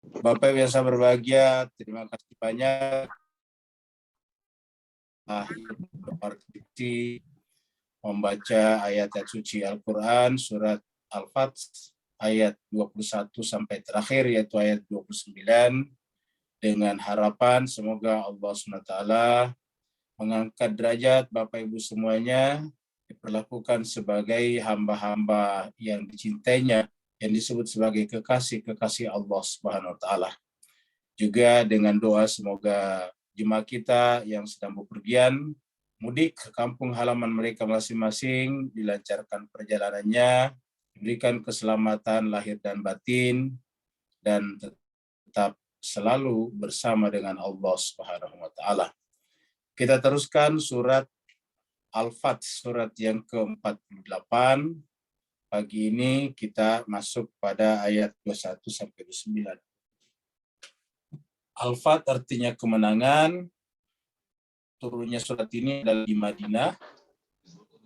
Bapak yang saya berbahagia, terima kasih banyak berpartisipasi membaca ayat-ayat suci Al-Quran, surat Al-Fath, ayat 21 sampai terakhir, yaitu ayat 29, dengan harapan semoga Allah SWT mengangkat derajat Bapak Ibu semuanya, diperlakukan sebagai hamba-hamba yang dicintainya, yang disebut sebagai kekasih-kekasih Allah Subhanahu wa taala. Juga dengan doa semoga jemaah kita yang sedang bepergian mudik ke kampung halaman mereka masing-masing dilancarkan perjalanannya, diberikan keselamatan lahir dan batin, dan tetap selalu bersama dengan Allah Subhanahu wa taala. Kita teruskan surat Al-Fath, surat yang ke-48. Pagi ini kita masuk pada ayat 21 sampai 29. Al-Fath artinya kemenangan. Turunnya surat ini adalah di Madinah,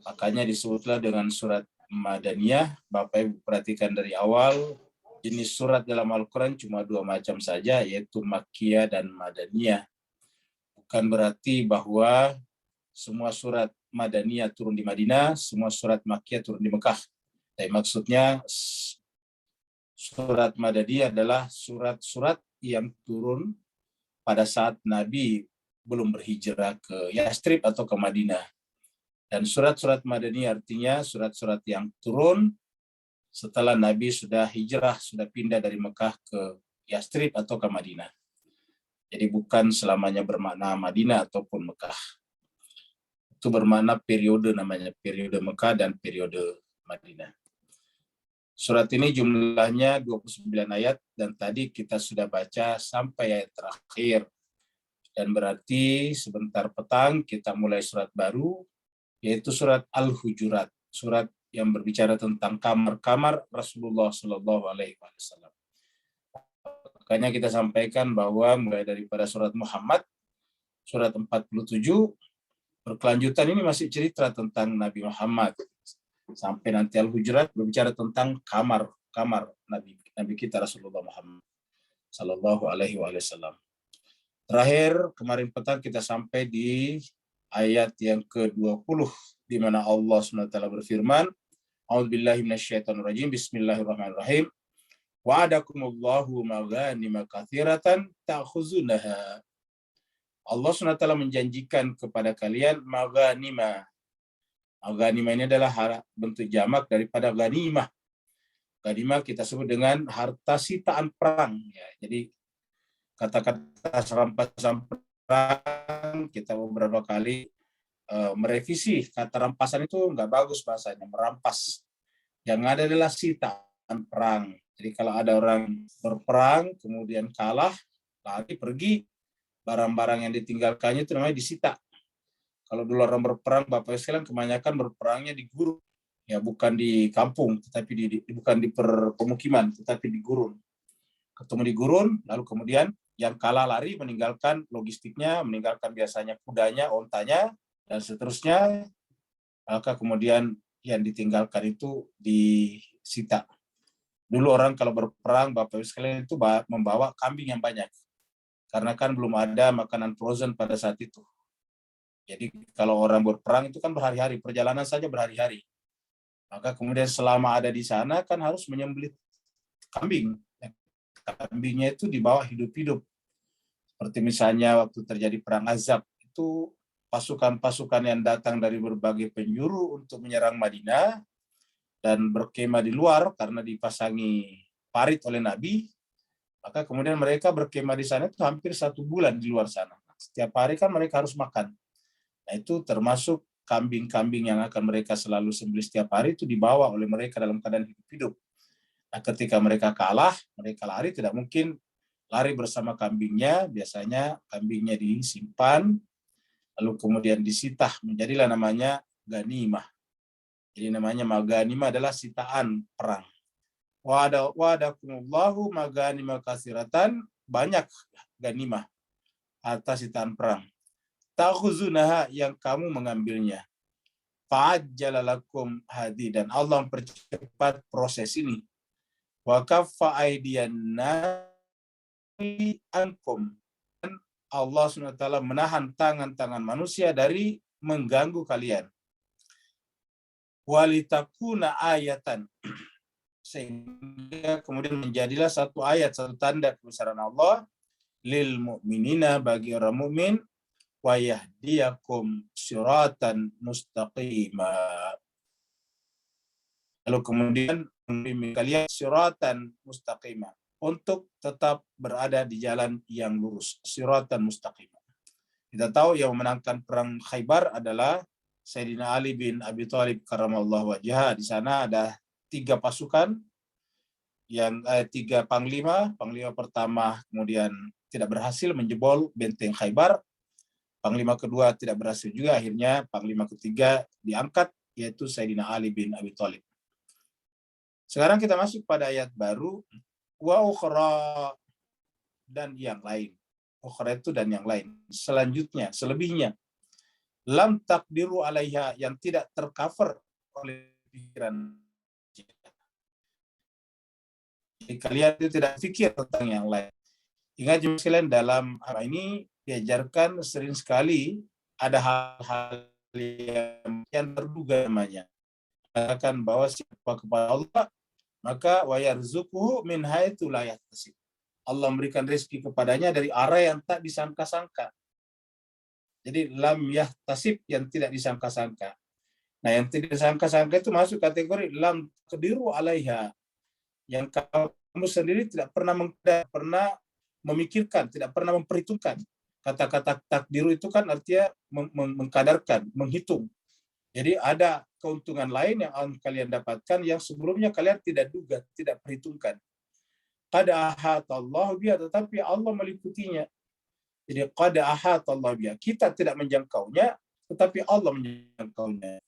makanya disebutlah dengan surat Madaniyah. Bapak Ibu perhatikan dari awal, jenis surat dalam Al-Quran cuma dua macam saja, yaitu Makkiyah dan Madaniyah. Bukan berarti bahwa semua surat Madaniyah turun di Madinah, semua surat Makkiyah turun di Mekah. Tapi maksudnya surat Madaniyah adalah surat-surat yang turun pada saat Nabi belum berhijrah ke Yastrib atau ke Madinah. Dan surat-surat Madani artinya surat-surat yang turun setelah Nabi sudah hijrah, sudah pindah dari Mekah ke Yastrib atau ke Madinah. Jadi bukan selamanya bermakna Madinah ataupun Mekah. Itu bermakna periode, namanya periode Mekah dan periode Madinah. Surat ini jumlahnya 29 ayat dan tadi kita sudah baca sampai ayat terakhir. Dan berarti sebentar petang kita mulai surat baru, yaitu surat Al-Hujurat, surat yang berbicara tentang kamar-kamar Rasulullah Shallallahu Alaihi Wasallam. Makanya kita sampaikan bahwa mulai daripada surat Muhammad, surat 47, berkelanjutan ini masih cerita tentang Nabi Muhammad. Sampai nanti Al-Hujurat berbicara tentang kamar Nabi kita Rasulullah Muhammad Shallallahu Alaihi Wasallam. Terakhir, kemarin petang kita sampai di ayat yang ke-20, di mana Allah SWT berfirman, A'udzubillahi minasyaitonirrajim, Bismillahirrahmanirrahim, Wa'adakumullahu maghanima katsiratan ta'khuzunaha. Allah SWT menjanjikan kepada kalian maghanima. Maghanima ini adalah bentuk jamak daripada ghanimah. Ghanimah kita sebut dengan harta sitaan perang. Ya, jadi kata-kata rampasan perang kita beberapa kali merevisi. Kata rampasan itu nggak bagus bahasanya, merampas. Yang ada adalah sitaan perang. Jadi kalau ada orang berperang kemudian kalah, lari pergi, barang-barang yang ditinggalkannya itu namanya disita. Kalau dulu orang berperang, Bapak sekalian, kebanyakan berperangnya di gurun, ya bukan di kampung, tetapi bukan di pemukiman, tetapi di gurun. Ketemu di gurun, lalu kemudian yang kalah lari meninggalkan logistiknya, meninggalkan biasanya kudanya, ontanya, dan seterusnya, maka kemudian yang ditinggalkan itu disita. Dulu orang kalau berperang, Bapak Ibu sekalian, itu membawa kambing yang banyak. Karena kan belum ada makanan frozen pada saat itu. Jadi kalau orang berperang itu kan berhari-hari, perjalanan saja berhari-hari. Maka kemudian selama ada di sana kan harus menyembelih kambing. Kambingnya itu dibawa hidup-hidup. Seperti misalnya waktu terjadi perang Azab, itu pasukan-pasukan yang datang dari berbagai penjuru untuk menyerang Madinah dan berkemah di luar karena dipasangi parit oleh Nabi, maka kemudian mereka berkemah di sana itu hampir 1 bulan di luar sana. Setiap hari kan mereka harus makan. Nah, itu termasuk kambing-kambing yang akan mereka selalu sembelih setiap hari itu dibawa oleh mereka dalam keadaan hidup-hidup. Nah, ketika mereka kalah, mereka lari, tidak mungkin lari bersama kambingnya. Biasanya kambingnya disimpan, lalu kemudian disita, menjadilah namanya ghanimah. Jadi namanya maghanimah adalah sitaan perang. Wa'adakumullahu maghanimah katsiratan, banyak ghanimah, harta sitaan perang. Ta'khuzunaha, yang kamu mengambilnya. Fa'ajjalalakum hadi, dan Allah mempercepat proses ini. Wa kaffa aydiyanna, ankum. Dan Allah SWT menahan tangan-tangan manusia dari mengganggu kalian. Walitakuna ayatan. Sehingga kemudian menjadilah satu ayat, satu tanda kebesaran Allah lil mu'minina, bagi orang mukmin, wa yahdiyakum siratan mustaqima. Lalu kemudian membimbing kalian siratan mustaqima, untuk tetap berada di jalan yang lurus, siratan mustaqima. Kita tahu yang memenangkan perang Khaybar adalah Sayyidina Ali bin Abi Thalib karramallahu wajhah. Di sana ada 3 pasukan, yang 3 panglima. Panglima pertama kemudian tidak berhasil menjebol benteng Khaybar. Panglima kedua tidak berhasil juga. Akhirnya panglima ketiga diangkat, yaitu Sayyidina Ali bin Abi Thalib. Sekarang kita masuk pada ayat baru, wa ukhra, dan yang lain. Ukhra itu dan yang lain. Selanjutnya, selebihnya. Lam takdiru alaiha, yang tidak tercover oleh pikiran. Jadi kalian itu tidak pikir tentang yang lain. Ingat juga sekalian, dalam hal ini diajarkan sering sekali ada hal-hal yang terduga namanya. Katakan bahwa siapa kepada Allah, maka wa yarzuquhu min haitsu la yahtasib. Allah memberikan rezeki kepadanya dari arah yang tak disangka-sangka. Jadi lam yahtasib, yang tidak disangka-sangka. Nah, yang tidak disangka-sangka itu masuk kategori lam taqdiru alaiha, yang kamu sendiri tidak pernah memikirkan, tidak pernah memperhitungkan. Kata-kata takdiru itu kan artinya mengkadarkan, menghitung. Jadi ada keuntungan lain yang kalian dapatkan yang sebelumnya kalian tidak duga, tidak perhitungkan. Qad ahatallahu biha, tetapi Allah meliputinya. Jadi qad ahatallahu biha, kita tidak menjangkaunya, tetapi Allah menjangkaunya.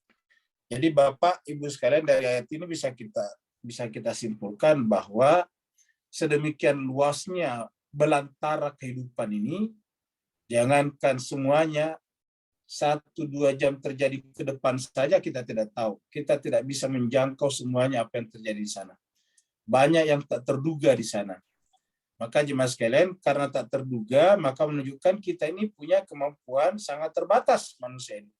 Jadi Bapak Ibu sekalian, dari ayat ini bisa kita simpulkan bahwa sedemikian luasnya belantara kehidupan ini, jangankan semuanya 1-2 jam terjadi ke depan saja kita tidak tahu. Kita tidak bisa menjangkau semuanya apa yang terjadi di sana. Banyak yang tak terduga di sana. Maka jemaah sekalian, karena tak terduga, maka menunjukkan kita ini punya kemampuan sangat terbatas manusia ini.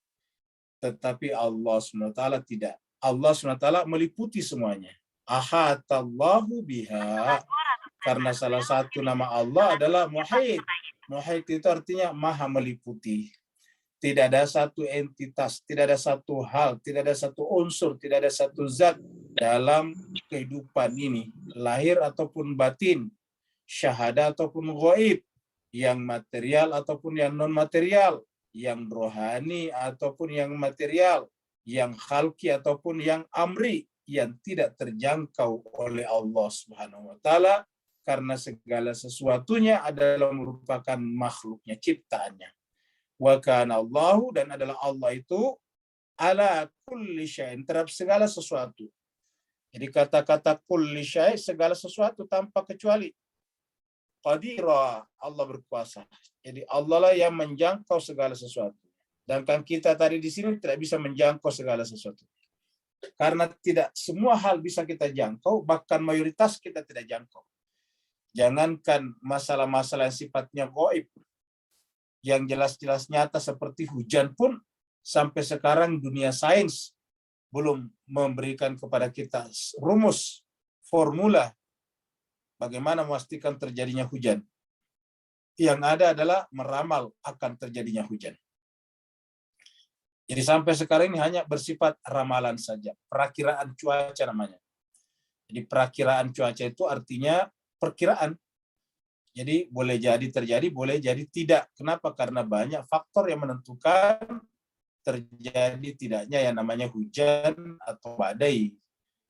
Tetapi Allah SWT tidak. Allah SWT meliputi semuanya. Ahatallahu biha. Karena salah satu nama Allah adalah Muhait. Muhait itu artinya maha meliputi. Tidak ada satu entitas, tidak ada satu hal, tidak ada satu unsur, tidak ada satu zat dalam kehidupan ini, lahir ataupun batin, syahada ataupun ghaib, yang material ataupun yang non-material, yang rohani ataupun yang material, yang khalqi ataupun yang amri, yang tidak terjangkau oleh Allah Subhanahu wa taala, karena segala sesuatunya adalah merupakan makhluknya, ciptaannya. Wa kana Allahu, dan adalah Allah itu ala kulli syai'in, terhadap segala sesuatu. Jadi kata-kata kulli syai', segala sesuatu tanpa kecuali. Qadira, Allah berkuasa. Jadi Allah lah yang menjangkau segala sesuatu. Sedangkan kita tadi di sini tidak bisa menjangkau segala sesuatu. Karena tidak semua hal bisa kita jangkau, bahkan mayoritas kita tidak jangkau. Jangankan masalah-masalah yang sifatnya gaib, yang jelas-jelas nyata seperti hujan pun, sampai sekarang dunia sains belum memberikan kepada kita rumus, formula bagaimana memastikan terjadinya hujan. Yang ada adalah meramal akan terjadinya hujan. Jadi sampai sekarang ini hanya bersifat ramalan saja, perakiraan cuaca namanya. Jadi perakiraan cuaca itu artinya perkiraan. Jadi boleh jadi terjadi, boleh jadi tidak. Kenapa? Karena banyak faktor yang menentukan terjadi tidaknya yang namanya hujan atau badai.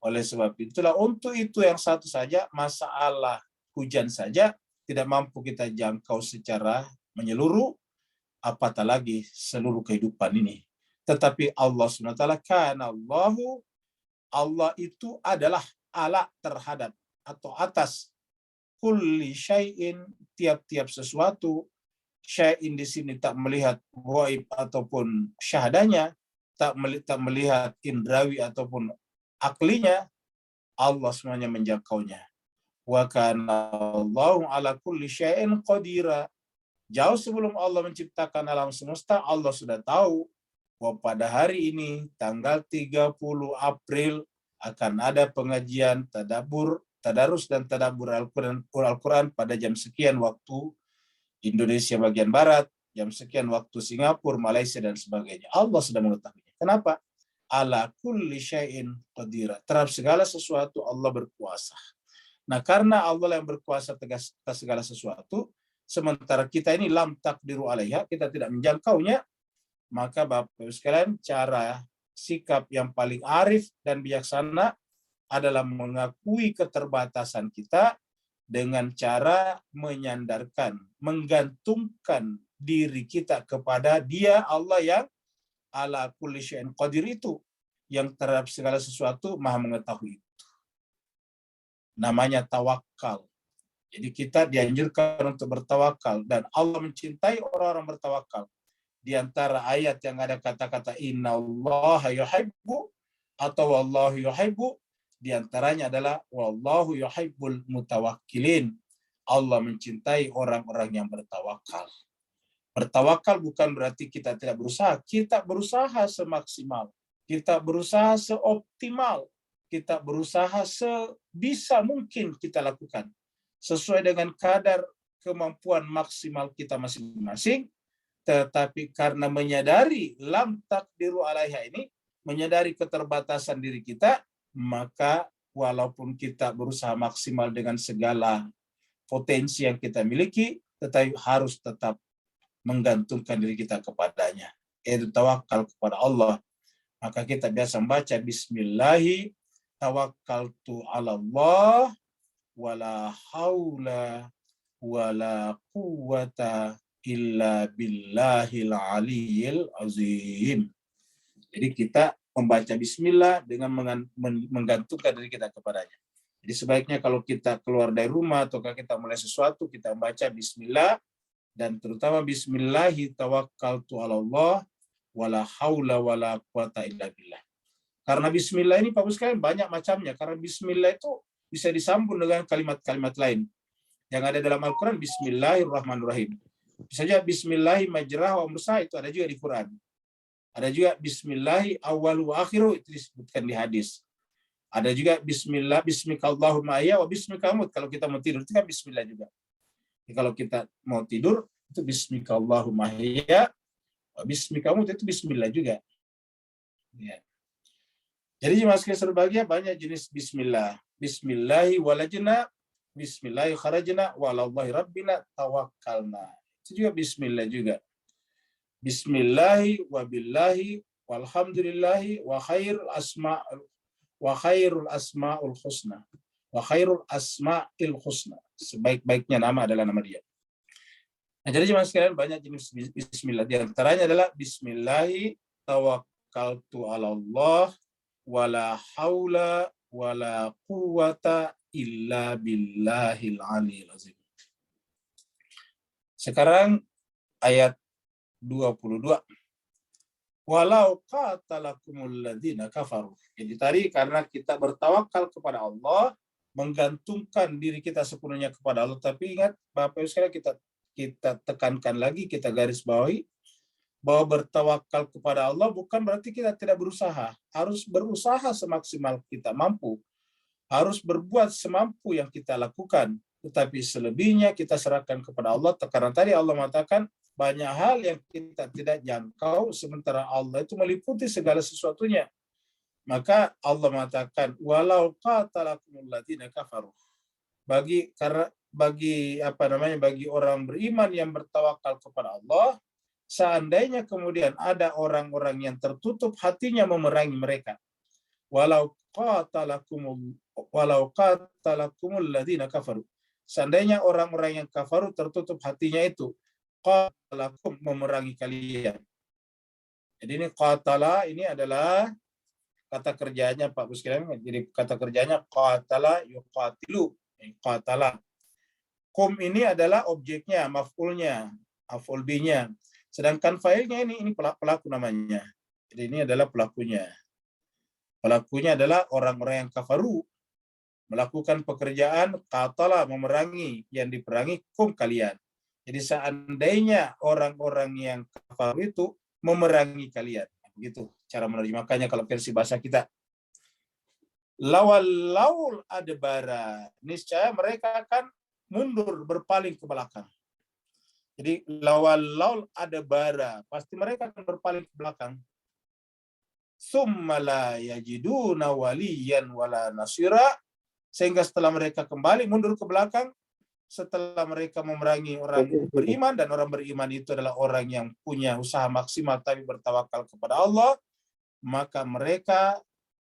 Oleh sebab itulah, untuk itu yang satu saja, masalah hujan saja tidak mampu kita jangkau secara menyeluruh, apatah lagi seluruh kehidupan ini. Tetapi Allah SWT, kana Allahu, Allah itu adalah ala terhadap atau atas kulli syai'in, tiap-tiap sesuatu. Syai'in di sini tak melihat ghaib ataupun syahadanya, tak melihat indrawi ataupun aklinya, Allah semuanya menjangkaunya. Wa kana Allahu ala kulli syai'in qadira. Jauh sebelum Allah menciptakan alam semesta, Allah sudah tahu bahwa pada hari ini tanggal 30 April akan ada pengajian tadarus dan tadabbur Al-Quran pada jam sekian waktu Indonesia bagian Barat, jam sekian waktu Singapura, Malaysia, dan sebagainya. Allah sudah mengetahuinya. Kenapa? Ala kulli syai'in qadira. Terhadap segala sesuatu Allah berkuasa. Nah, karena Allah yang berkuasa atas segala sesuatu, sementara kita ini lam takdiru alaiha, kita tidak menjangkaunya, maka Bapak Ibu sekalian, cara sikap yang paling arif dan bijaksana adalah mengakui keterbatasan kita dengan cara menyandarkan, menggantungkan diri kita kepada Dia, Allah yang ala kulli syai'in qadir itu, yang terhadap segala sesuatu maha mengetahui. Namanya tawakal. Jadi kita dianjurkan untuk bertawakal, dan Allah mencintai orang-orang bertawakal. Di antara ayat yang ada kata-kata innallaha yuhibbu atau wallahu yuhibbu, di antaranya adalah wallahu yuhibbul mutawakkilin. Allah mencintai orang-orang yang bertawakal. Bertawakal bukan berarti kita tidak berusaha. Kita berusaha semaksimal. Kita berusaha seoptimal. Kita berusaha sebisa mungkin kita lakukan. Sesuai dengan kadar kemampuan maksimal kita masing-masing. Tetapi karena menyadari lam takdiru alaiha ini, menyadari keterbatasan diri kita, maka walaupun kita berusaha maksimal dengan segala potensi yang kita miliki, tetapi harus tetap menggantungkan diri kita kepadanya, yaitu tawakal kepada Allah. Maka kita biasa membaca bismillahi tawakkaltu ala Allah wala haula wala quwwata illa billahil aliyil azim. Jadi kita membaca bismillah dengan menggantungkan diri kita kepadanya. Jadi sebaiknya kalau kita keluar dari rumah atau kita mulai sesuatu, kita membaca bismillah, dan terutama bismillahi tawakkaltu ala Allah wala haula wala quwata illa billah. Karena bismillah ini Pak Bos sekalian banyak macamnya. Karena bismillah itu bisa disambung dengan kalimat-kalimat lain. Yang ada dalam Al-Quran, bismillahirrahmanirrahim. Bisa saja bismillahi majrah wa mursaha, itu ada juga di Quran. Ada juga bismillahi awal wa akhiru, itu disebutkan di hadis. Ada juga bismillah, bismikallahumma ayya wa bismikamut. Kalau kita mau tidur, itu kan bismillah juga. Jadi kalau kita mau tidur, itu bismikallahumma ayya wa bismikamut, itu bismillah juga. Ya. Jadi jemaah sekalian berbahagia, banyak jenis bismillah. Bismillahi walajna, bismillahi kharajna, walallahi rabbina tawakkalna. Itu juga bismillah juga. Bismillahi wabillahi walhamdulillahi wa khairul asma'ul husna. Wa khairul asma'il husna. Sebaik-baiknya nama adalah nama Dia. Nah, jadi jemaah sekalian banyak jenis bismillah. Di antaranya adalah bismillahi tawakkaltu ala Allah wala haula wala quwata illa billahil aliyil azim. Sekarang ayat 22. Walau qatalakumul ladzina kafaru. Jadi tadi karena kita bertawakal kepada Allah, menggantungkan diri kita sepenuhnya kepada Allah. Tapi ingat Bapak Ibu sekalian, kita tekankan lagi, kita garis bawahi bahwa bertawakal kepada Allah bukan berarti kita tidak berusaha. Harus berusaha semaksimal kita mampu. Harus berbuat semampu yang kita lakukan. Tetapi selebihnya kita serahkan kepada Allah. Karena tadi Allah mengatakan banyak hal yang kita tidak jangkau, sementara Allah itu meliputi segala sesuatunya. Maka Allah mengatakan, walau qatalakumul ladzina kafaru. Bagi orang beriman yang bertawakal kepada Allah, seandainya kemudian ada orang-orang yang tertutup hatinya memerangi mereka, walau qatalakumul ladzina kafaru, seandainya orang-orang yang kafaru tertutup hatinya itu, qatalakum memerangi kalian. Jadi ini qatala ini adalah kata kerjanya Pak Bos sekalian. Jadi kata kerjanya qatala yuqatilu, qatala. Kum ini adalah objeknya, maf'ulnya, maf'ul binya. Sedangkan failnya ini pelaku namanya. Jadi ini adalah pelakunya. Pelakunya adalah orang-orang yang kafaru. melakukan pekerjaan qatala, memerangi, yang diperangi kum kalian. Jadi seandainya orang-orang yang kafir itu memerangi kalian. Begitu cara menerjemahkannya kalau versi bahasa kita. Laul adbara, niscaya mereka akan mundur, berpaling ke belakang. Jadi laul adbara, pasti mereka akan berpaling ke belakang. Summa la yajiduna waliyan wala nasira, sehingga setelah mereka kembali mundur ke belakang, setelah mereka memerangi orang beriman, dan orang beriman itu adalah orang yang punya usaha maksimal tapi bertawakal kepada Allah, maka mereka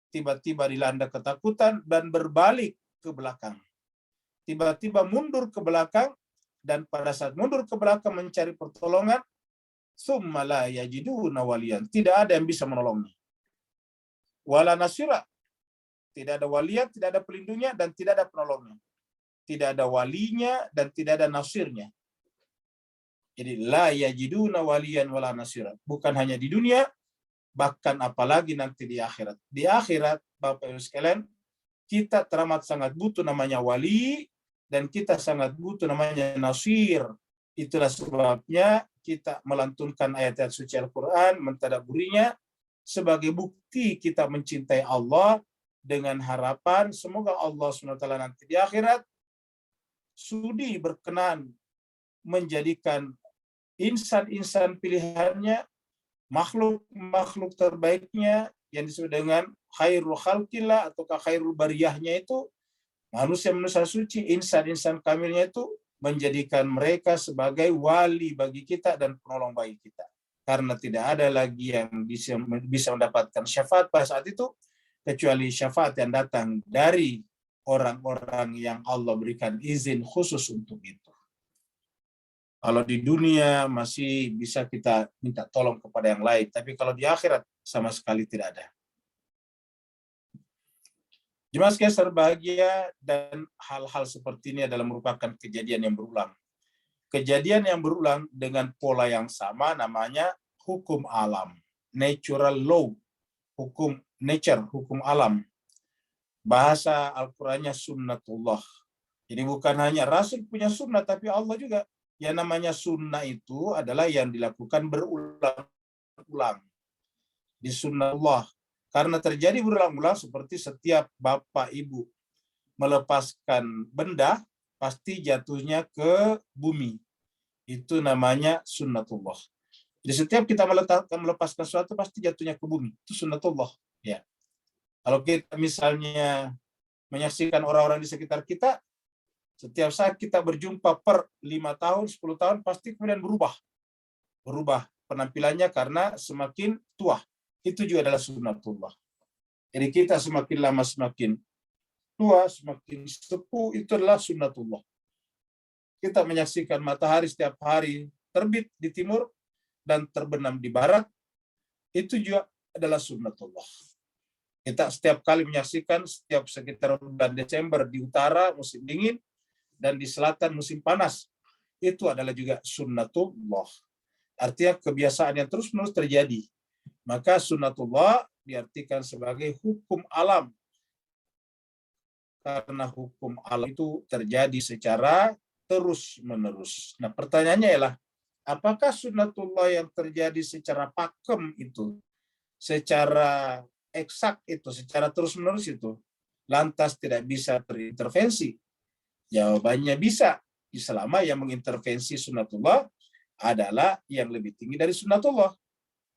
tiba-tiba dilanda ketakutan dan berbalik ke belakang. Tiba-tiba mundur ke belakang, dan pada saat mundur ke belakang mencari pertolongan, summa la yajiduna waliyan, tidak ada yang bisa menolongnya. Wala nasira, tidak ada walian, tidak ada pelindungnya, dan tidak ada penolongnya. Tidak ada walinya dan tidak ada nasirnya. Jadi la yajiduna waliyan wala nasira. Bukan hanya di dunia, bahkan apalagi nanti di akhirat. Di akhirat, Bapak Ibu sekalian, kita teramat sangat butuh namanya wali, dan kita sangat butuh namanya nasir. Itulah sebabnya kita melantunkan ayat-ayat suci Al-Quran, mentadabburinya, sebagai bukti kita mencintai Allah, dengan harapan semoga Allah SWT nanti di akhirat sudi berkenan menjadikan insan-insan pilihannya, makhluk-makhluk terbaiknya yang disebut dengan khairul khalqillah ataukah khairul bariyahnya itu, manusia-manusia suci, insan-insan kamilnya itu, menjadikan mereka sebagai wali bagi kita dan penolong bagi kita. Karena tidak ada lagi yang bisa mendapatkan syafaat pada saat itu, kecuali syafaat yang datang dari orang-orang yang Allah berikan izin khusus untuk itu. Kalau di dunia masih bisa kita minta tolong kepada yang lain, tapi kalau di akhirat sama sekali tidak ada. Jemaah sekalian berbahagia, dan hal-hal seperti ini adalah merupakan kejadian yang berulang. Kejadian yang berulang dengan pola yang sama namanya hukum alam, natural law, hukum nature, hukum alam. Bahasa Al-Qur'annya sunnatullah. Jadi bukan hanya Rasul punya sunnah, tapi Allah juga. Yang namanya sunnah itu adalah yang dilakukan berulang-ulang. Di sunnatullah. Karena terjadi berulang-ulang, seperti setiap bapak ibu melepaskan benda, pasti jatuhnya ke bumi. Itu namanya sunnatullah. Jadi setiap kita melepaskan sesuatu, pasti jatuhnya ke bumi. Itu sunnatullah. Ya. Kalau kita misalnya menyaksikan orang-orang di sekitar kita, setiap saat kita berjumpa per 5 tahun, 10 tahun, pasti kemudian berubah. Berubah penampilannya karena semakin tua. Itu juga adalah sunnatullah. Jadi kita semakin lama semakin tua, semakin sepuh, itu adalah sunnatullah. Kita menyaksikan matahari setiap hari terbit di timur dan terbenam di barat, itu juga adalah sunnatullah. Kita setiap kali menyaksikan setiap sekitar bulan Desember di utara musim dingin dan di selatan musim panas, itu adalah juga sunnatullah. Artinya kebiasaan yang terus-menerus terjadi. Maka sunnatullah diartikan sebagai hukum alam. Karena hukum alam itu terjadi secara terus-menerus. Nah, pertanyaannya ialah, apakah sunnatullah yang terjadi secara pakem itu, secara eksak itu, secara terus-menerus itu, lantas tidak bisa terintervensi? Jawabannya bisa, selama yang mengintervensi sunnatullah adalah yang lebih tinggi dari sunnatullah.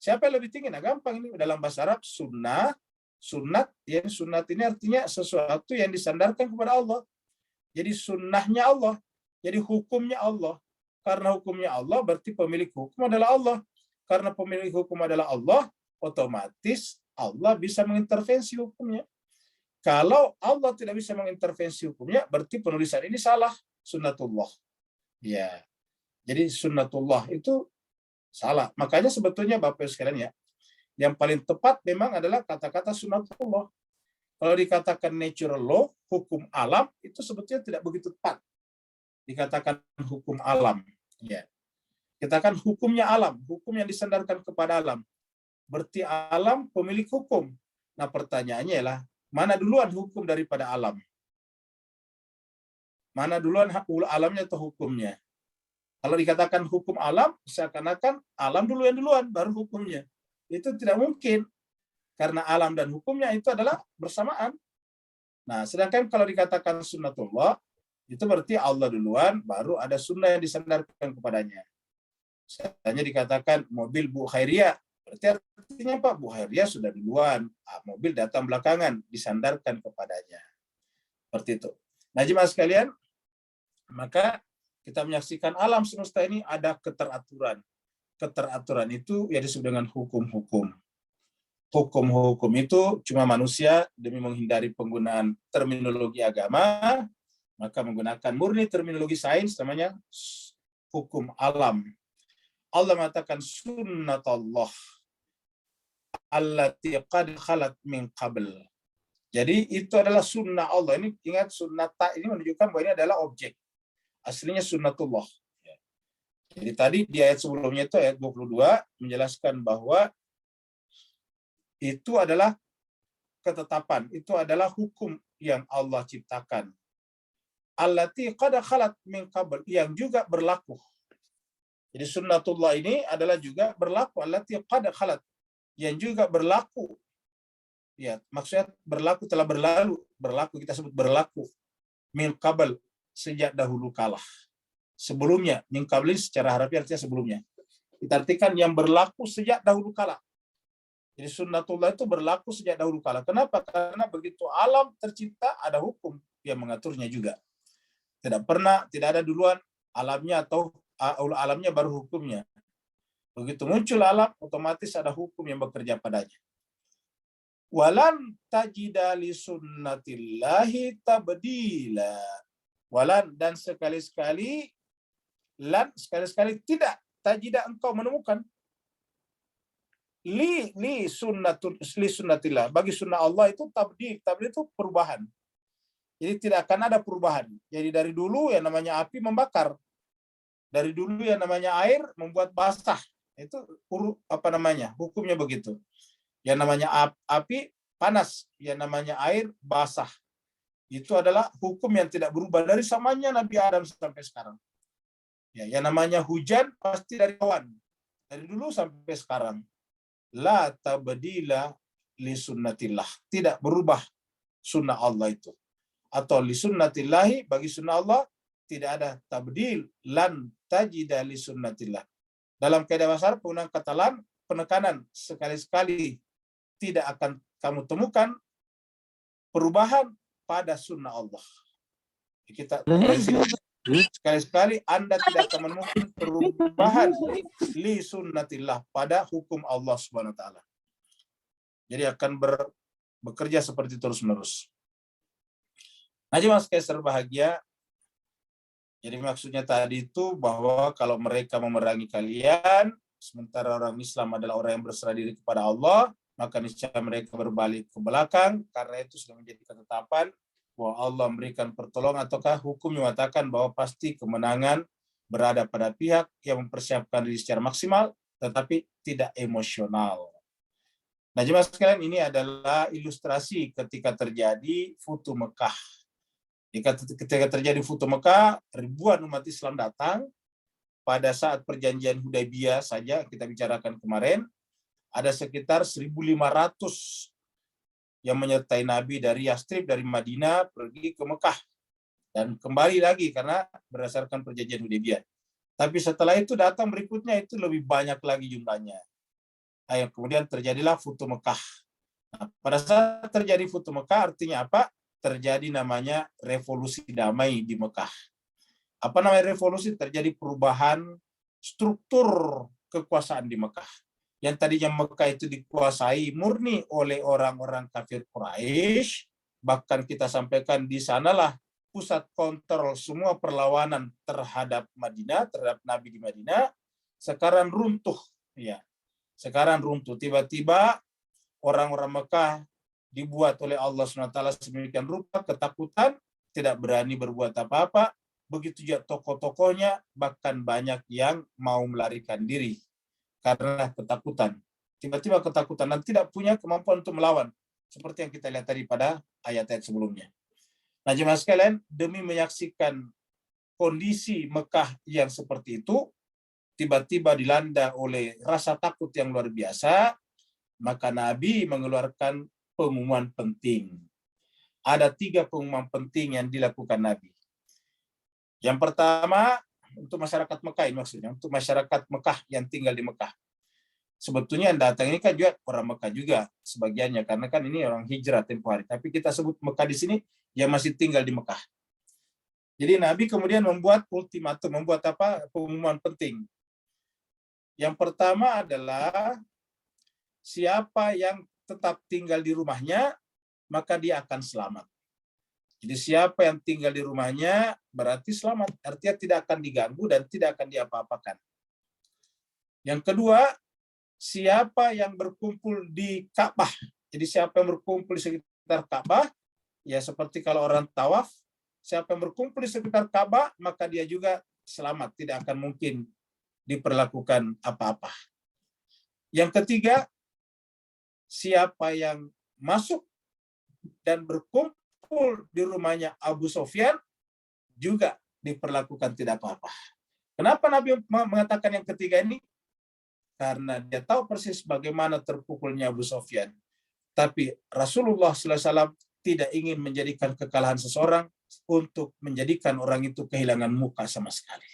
Siapa yang lebih tinggi? Nah, gampang ini. Dalam bahasa Arab, sunnah, sunnat, ya, sunnat ini artinya sesuatu yang disandarkan kepada Allah. Jadi sunnahnya Allah, jadi hukumnya Allah. Karena hukumnya Allah, berarti pemilik hukum adalah Allah. Karena pemilik hukum adalah Allah, otomatis Allah bisa mengintervensi hukumnya. Kalau Allah tidak bisa mengintervensi hukumnya, berarti penulisan ini salah, sunnatullah. Ya, jadi sunnatullah itu salah. Makanya sebetulnya Bapak Ibu sekalian ya, yang paling tepat memang adalah kata-kata sunnatullah. Kalau dikatakan natural law, hukum alam, itu sebetulnya tidak begitu tepat. Dikatakan hukum alam. Ya. Katakan hukumnya alam, hukum yang disandarkan kepada alam. Berarti alam pemilik hukum. Nah, pertanyaannya ialah, mana duluan hukum daripada alam? Mana duluan alamnya atau hukumnya? Kalau dikatakan hukum alam, seakan-akan alam dulu yang duluan, baru hukumnya. Itu tidak mungkin, karena alam dan hukumnya itu adalah bersamaan. Nah, sedangkan kalau dikatakan sunnatullah, itu berarti Allah duluan, baru ada sunnah yang disandarkan kepadanya. Misalnya dikatakan mobil Bu Khairia, berarti artinya Pak, Bu Khairia sudah duluan, mobil datang belakangan, disandarkan kepadanya. Seperti itu. Nah, jemaah sekalian, maka kita menyaksikan alam semesta ini ada keteraturan. Keteraturan itu ya disebut dengan hukum-hukum. Hukum-hukum itu cuma manusia demi menghindari penggunaan terminologi agama, maka menggunakan murni terminologi sains, namanya hukum alam. Allah mengatakan sunnatullah allati qad khalat min qabl. Jadi itu adalah sunnah Allah. Ini ingat, sunnata ini menunjukkan bahwa ini adalah objek. Aslinya sunnatullah. Jadi tadi di ayat sebelumnya itu ayat 22 menjelaskan bahwa itu adalah ketetapan, itu adalah hukum yang Allah ciptakan. Allati qad khalat min qabl, yang juga berlaku. Jadi sunnatullah ini adalah juga berlaku, allati qad khalat, yang juga berlaku. Ya, maksudnya berlaku telah berlalu, berlaku kita sebut berlaku min qabl, sejak dahulu kala. Sebelumnya, min qabl secara harfiah artinya sebelumnya. Diartikan yang berlaku sejak dahulu kala. Jadi sunnatullah itu berlaku sejak dahulu kala. Kenapa? Karena begitu alam tercipta, ada hukum yang mengaturnya juga. Tidak ada duluan alamnya atau alamnya baru hukumnya. Begitu muncul alam, otomatis ada hukum yang bekerja padanya. Walan tajida li sunnatillahi tabdila. Walan, dan sekali-sekali, lan sekali-sekali tidak, tajida engkau menemukan li sunnatillah, bagi sunnah Allah itu tabdil itu perubahan. Jadi tidak akan ada perubahan. Jadi dari dulu yang namanya api membakar, dari dulu yang namanya air membuat basah, itu hukumnya begitu. Yang namanya api panas, yang namanya air basah. Itu adalah hukum yang tidak berubah dari zamannya Nabi Adam sampai sekarang. Ya, yang namanya hujan pasti dari awan, dari dulu sampai sekarang. La tabdila li sunnatillah, tidak berubah sunnah Allah itu. Atau li sunnatillahi, bagi sunnah Allah tidak ada tabdil, lan tajida li sunnatillah. Dalam kaidah bahasa Arab penggunaan kata lan, penekanan, sekali-sekali tidak akan kamu temukan perubahan pada sunnah Allah. Kita sekali-sekali Anda tidak akan menemukan perubahan li sunnatillah, pada hukum Allah Subhanahu wa taala. Jadi akan bekerja seperti terus-menerus. Nah, jemaah sekalian berbahagia. Jadi maksudnya tadi itu bahwa kalau mereka memerangi kalian, sementara orang Islam adalah orang yang berserah diri kepada Allah, maka niscaya mereka berbalik ke belakang, karena itu sudah menjadi ketetapan bahwa Allah memberikan pertolongan, ataukah hukum yang mengatakan bahwa pasti kemenangan berada pada pihak yang mempersiapkan diri secara maksimal, tetapi tidak emosional. Nah, jemaah sekalian, ini adalah ilustrasi ketika terjadi Futuh Mekah. Ketika terjadi Futuh Mekah, ribuan umat Islam datang. Pada saat perjanjian Hudaybiyah saja kita bicarakan kemarin, ada sekitar 1.500 yang menyertai Nabi dari Yastrib, dari Madinah, pergi ke Mekah. Dan kembali lagi karena berdasarkan perjanjian Hudaybiyah. Tapi setelah itu datang berikutnya itu lebih banyak lagi jumlahnya. Nah, kemudian terjadilah Futuh Mekah. Nah, pada saat terjadi Futuh Mekah artinya apa? Terjadi namanya revolusi damai di Mekah. Apa namanya revolusi? Terjadi perubahan struktur kekuasaan di Mekah. Yang tadinya Mekah itu dikuasai murni oleh orang-orang kafir Quraisy, bahkan kita sampaikan di sanalah pusat kontrol semua perlawanan terhadap Madinah, terhadap Nabi di Madinah, sekarang runtuh. Ya, sekarang runtuh. Tiba-tiba orang-orang Mekah dibuat oleh Allah SWT sedemikian rupa, ketakutan, tidak berani berbuat apa-apa. Begitu juga tokoh-tokohnya, bahkan banyak yang mau melarikan diri karena ketakutan. Tiba-tiba ketakutan dan tidak punya kemampuan untuk melawan. Seperti yang kita lihat tadi pada ayat-ayat sebelumnya. Nah, jemaah sekalian, demi menyaksikan kondisi Mekah yang seperti itu, tiba-tiba dilanda oleh rasa takut yang luar biasa, maka Nabi mengeluarkan pengumuman penting. Ada 3 pengumuman penting yang dilakukan Nabi. Yang pertama, untuk masyarakat Mekah ini maksudnya, untuk masyarakat Mekah yang tinggal di Mekah. Sebetulnya yang datang ini kan juga orang Mekah juga sebagiannya, karena kan ini orang hijrah tempoh hari. Tapi kita sebut Mekah di sini yang masih tinggal di Mekah. Jadi Nabi kemudian membuat ultimatum, membuat pengumuman penting. Yang pertama adalah siapa yang tetap tinggal di rumahnya, maka dia akan selamat. Jadi siapa yang tinggal di rumahnya berarti selamat. Artinya tidak akan diganggu dan tidak akan diapa-apakan. Yang kedua, siapa yang berkumpul di Ka'bah. Jadi siapa yang berkumpul di sekitar Ka'bah, ya seperti kalau orang tawaf, siapa yang berkumpul di sekitar Ka'bah, maka dia juga selamat. Tidak akan mungkin diperlakukan apa-apa. Yang ketiga, siapa yang masuk dan berkumpul di rumahnya Abu Sufyan juga diperlakukan tidak apa-apa. Kenapa Nabi mengatakan yang ketiga ini? Karena dia tahu persis bagaimana terpukulnya Abu Sufyan. Tapi Rasulullah SAW tidak ingin menjadikan kekalahan seseorang untuk menjadikan orang itu kehilangan muka sama sekali.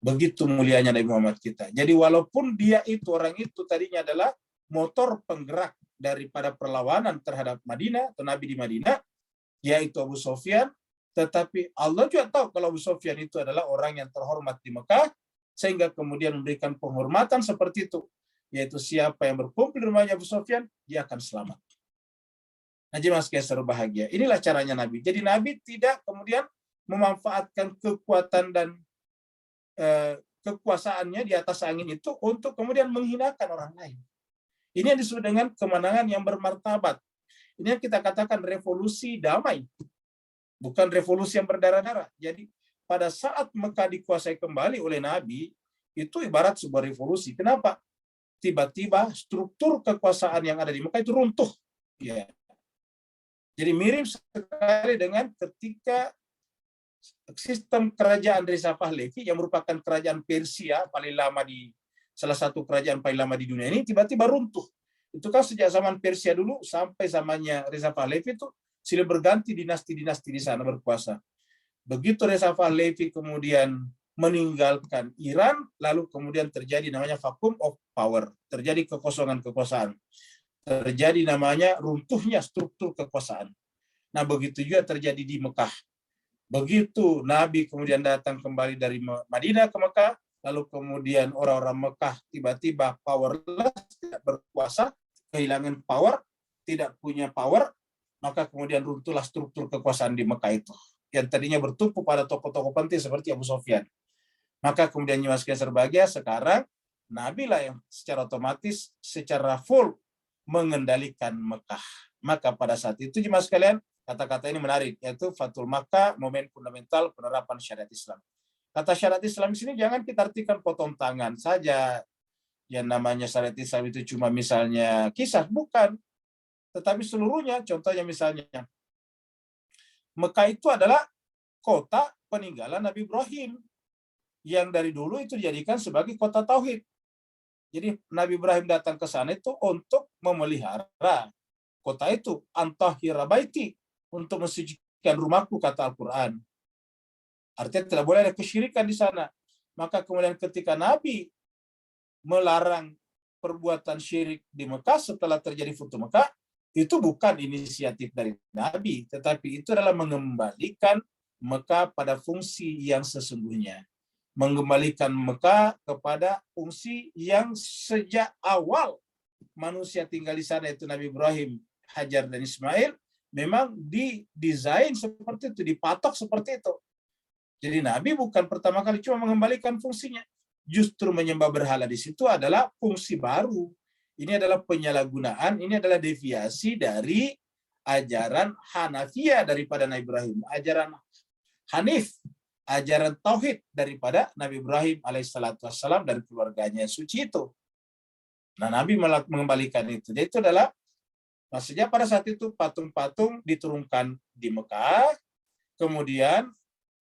Begitu mulianya Nabi Muhammad kita. Jadi walaupun dia itu, orang itu tadinya adalah motor penggerak daripada perlawanan terhadap Madinah atau Nabi di Madinah, yaitu Abu Sufyan, tetapi Allah juga tahu kalau Abu Sufyan itu adalah orang yang terhormat di Mekah, sehingga kemudian memberikan penghormatan seperti itu, yaitu siapa yang berkumpul di rumahnya Abu Sufyan, dia akan selamat. Nah, jemaah sekalian seru bahagia. Inilah caranya Nabi. Jadi Nabi tidak kemudian memanfaatkan kekuatan dan kekuasaannya di atas angin itu untuk kemudian menghinakan orang lain. Ini yang disebut dengan kemenangan yang bermartabat. Ini yang kita katakan revolusi damai, bukan revolusi yang berdarah-darah. Jadi pada saat Mekah dikuasai kembali oleh Nabi, itu ibarat sebuah revolusi. Kenapa? Tiba-tiba struktur kekuasaan yang ada di Mekah itu runtuh. Ya. Jadi mirip sekali dengan ketika sistem kerajaan Reza Pahlavi yang merupakan kerajaan Persia paling lama di salah satu kerajaan paling lama di dunia ini tiba-tiba runtuh. Itu kan sejak zaman Persia dulu sampai zamannya Reza Pahlavi itu silih berganti dinasti-dinasti di sana berkuasa. Begitu Reza Pahlavi kemudian meninggalkan Iran, lalu kemudian terjadi namanya vacuum of power, terjadi kekosongan kekuasaan, terjadi namanya runtuhnya struktur kekuasaan. Nah, begitu juga terjadi di Mekah. Begitu Nabi kemudian datang kembali dari Madinah ke Mekah, lalu kemudian orang-orang Mekah tiba-tiba powerless, tidak berkuasa, kehilangan power, tidak punya power, maka kemudian runtuhlah struktur kekuasaan di Mekah itu. Yang tadinya bertumpu pada tokoh-tokoh penting seperti Abu Sufyan. Maka kemudian jemaah sekalian berbahagia, sekarang Nabi lah yang secara otomatis, secara full mengendalikan Mekah. Maka pada saat itu jemaah sekalian, kata-kata ini menarik, yaitu Fathul Makkah, momen fundamental penerapan syariat Islam. Kata syariat Islam di sini jangan kita artikan potong tangan saja. Yang namanya syariat Islam itu cuma misalnya kisah, bukan. Tetapi seluruhnya, contohnya misalnya, Mekah itu adalah kota peninggalan Nabi Ibrahim, yang dari dulu itu dijadikan sebagai kota tauhid. Jadi Nabi Ibrahim datang ke sana itu untuk memelihara kota itu, antahira baiti, untuk mensucikan rumahku, kata Al-Quran. Artinya tidak boleh ada kesyirikan di sana. Maka kemudian ketika Nabi melarang perbuatan syirik di Mekah setelah terjadi Futuh Mekah, itu bukan inisiatif dari Nabi, tetapi itu adalah mengembalikan Mekah pada fungsi yang sesungguhnya. Mengembalikan Mekah kepada fungsi yang sejak awal manusia tinggal di sana, itu Nabi Ibrahim, Hajar, dan Ismail, memang didesain seperti itu, dipatok seperti itu. Jadi Nabi bukan pertama kali cuma mengembalikan fungsinya. Justru menyembah berhala di situ adalah fungsi baru. Ini adalah penyalahgunaan, ini adalah deviasi dari ajaran Hanafiyah daripada Nabi Ibrahim. Ajaran Hanif, ajaran Tauhid daripada Nabi Ibrahim alaihissalam dan keluarganya yang suci itu. Nah, Nabi mengembalikan itu. Jadi itu adalah Maksudnya pada saat itu patung-patung diturunkan di Mekah, kemudian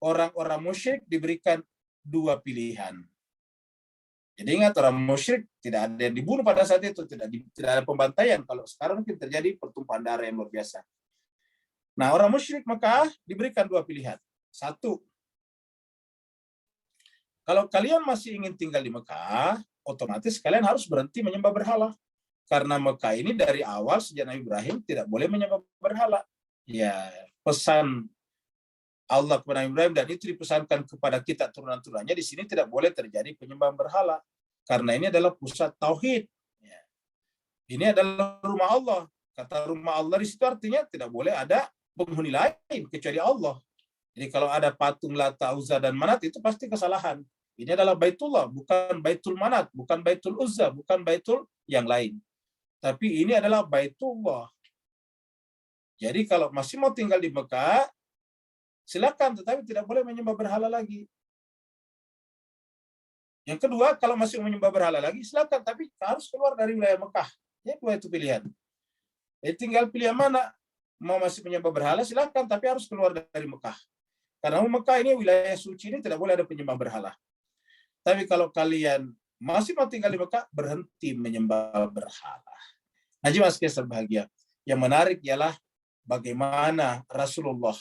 orang-orang musyrik diberikan dua pilihan. Jadi ingat, orang musyrik tidak ada yang dibunuh pada saat itu, tidak ada pembantaian. Kalau sekarang mungkin terjadi pertumpahan darah yang luar biasa. Nah, orang musyrik Mekah diberikan dua pilihan. Satu, kalau kalian masih ingin tinggal di Mekah, otomatis kalian harus berhenti menyembah berhala. Karena Mekah ini dari awal sejak Nabi Ibrahim tidak boleh menyembah berhala. Ya, pesan Allah kepada Nabi Ibrahim, dan itu dipesankan kepada kita turunan-turunannya, di sini tidak boleh terjadi penyembahan berhala. Karena ini adalah pusat tauhid. Ya. Ini adalah rumah Allah. Kata rumah Allah di situ artinya tidak boleh ada penghuni lain kecuali Allah. Jadi kalau ada patung Lata, Uzza, dan Manat, itu pasti kesalahan. Ini adalah Baitullah, bukan Baitul Manat, bukan Baitul Uzza, bukan Baitul yang lain. Tapi ini adalah Baitullah. Jadi kalau masih mau tinggal di Mekah, silakan, tetapi tidak boleh menyembah berhala lagi. Yang kedua, kalau masih menyembah berhala lagi, silakan, tapi harus keluar dari wilayah Mekah. Ya, dua itu pilihan. Jadi tinggal pilih yang mana. Mau masih menyembah berhala, silakan, tapi harus keluar dari Mekah. Karena Mekah ini, wilayah suci ini, tidak boleh ada penyembah berhala. Tapi kalau kalian masih mau tinggal di Mekah, berhenti menyembah berhala. Nah, jemaah sekalian berbahagia. Yang menarik ialah bagaimana Rasulullah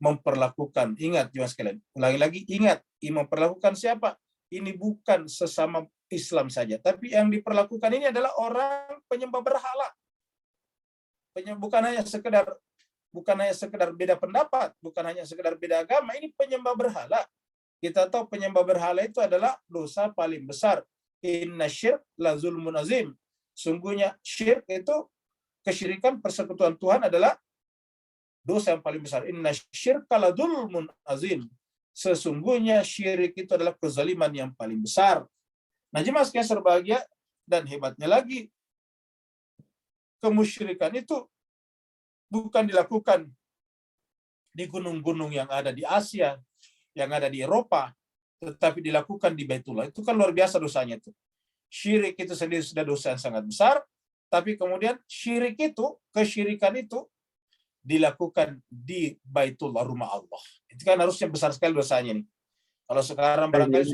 memperlakukan, ingat jemaah sekalian, ulangi lagi, ingat, memperlakukan siapa? Ini bukan sesama Islam saja, tapi yang diperlakukan ini adalah orang penyembah berhala. Bukan hanya sekedar beda pendapat, bukan hanya sekedar beda agama, ini penyembah berhala. Kita tahu penyembah berhala itu adalah dosa paling besar. Inna syirk la zulmun azim. Sungguhnya syirk itu, kesyirikan, persekutuan Tuhan adalah dosa yang paling besar. Inna syirka la zulmun azim. Sesungguhnya syirik itu adalah kezaliman yang paling besar. Nah, jemaah sekalian berbahagia, dan hebatnya lagi, kemusyrikan itu bukan dilakukan di gunung-gunung yang ada di Asia, yang ada di Eropa, tetapi dilakukan di Baitullah. Itu kan luar biasa dosanya itu. Syirik itu sendiri sudah dosa yang sangat besar, tapi kemudian syirik itu, kesyirikan itu dilakukan di Baitullah, rumah Allah. Itu kan harusnya besar sekali dosanya nih. Kalau sekarang barangkali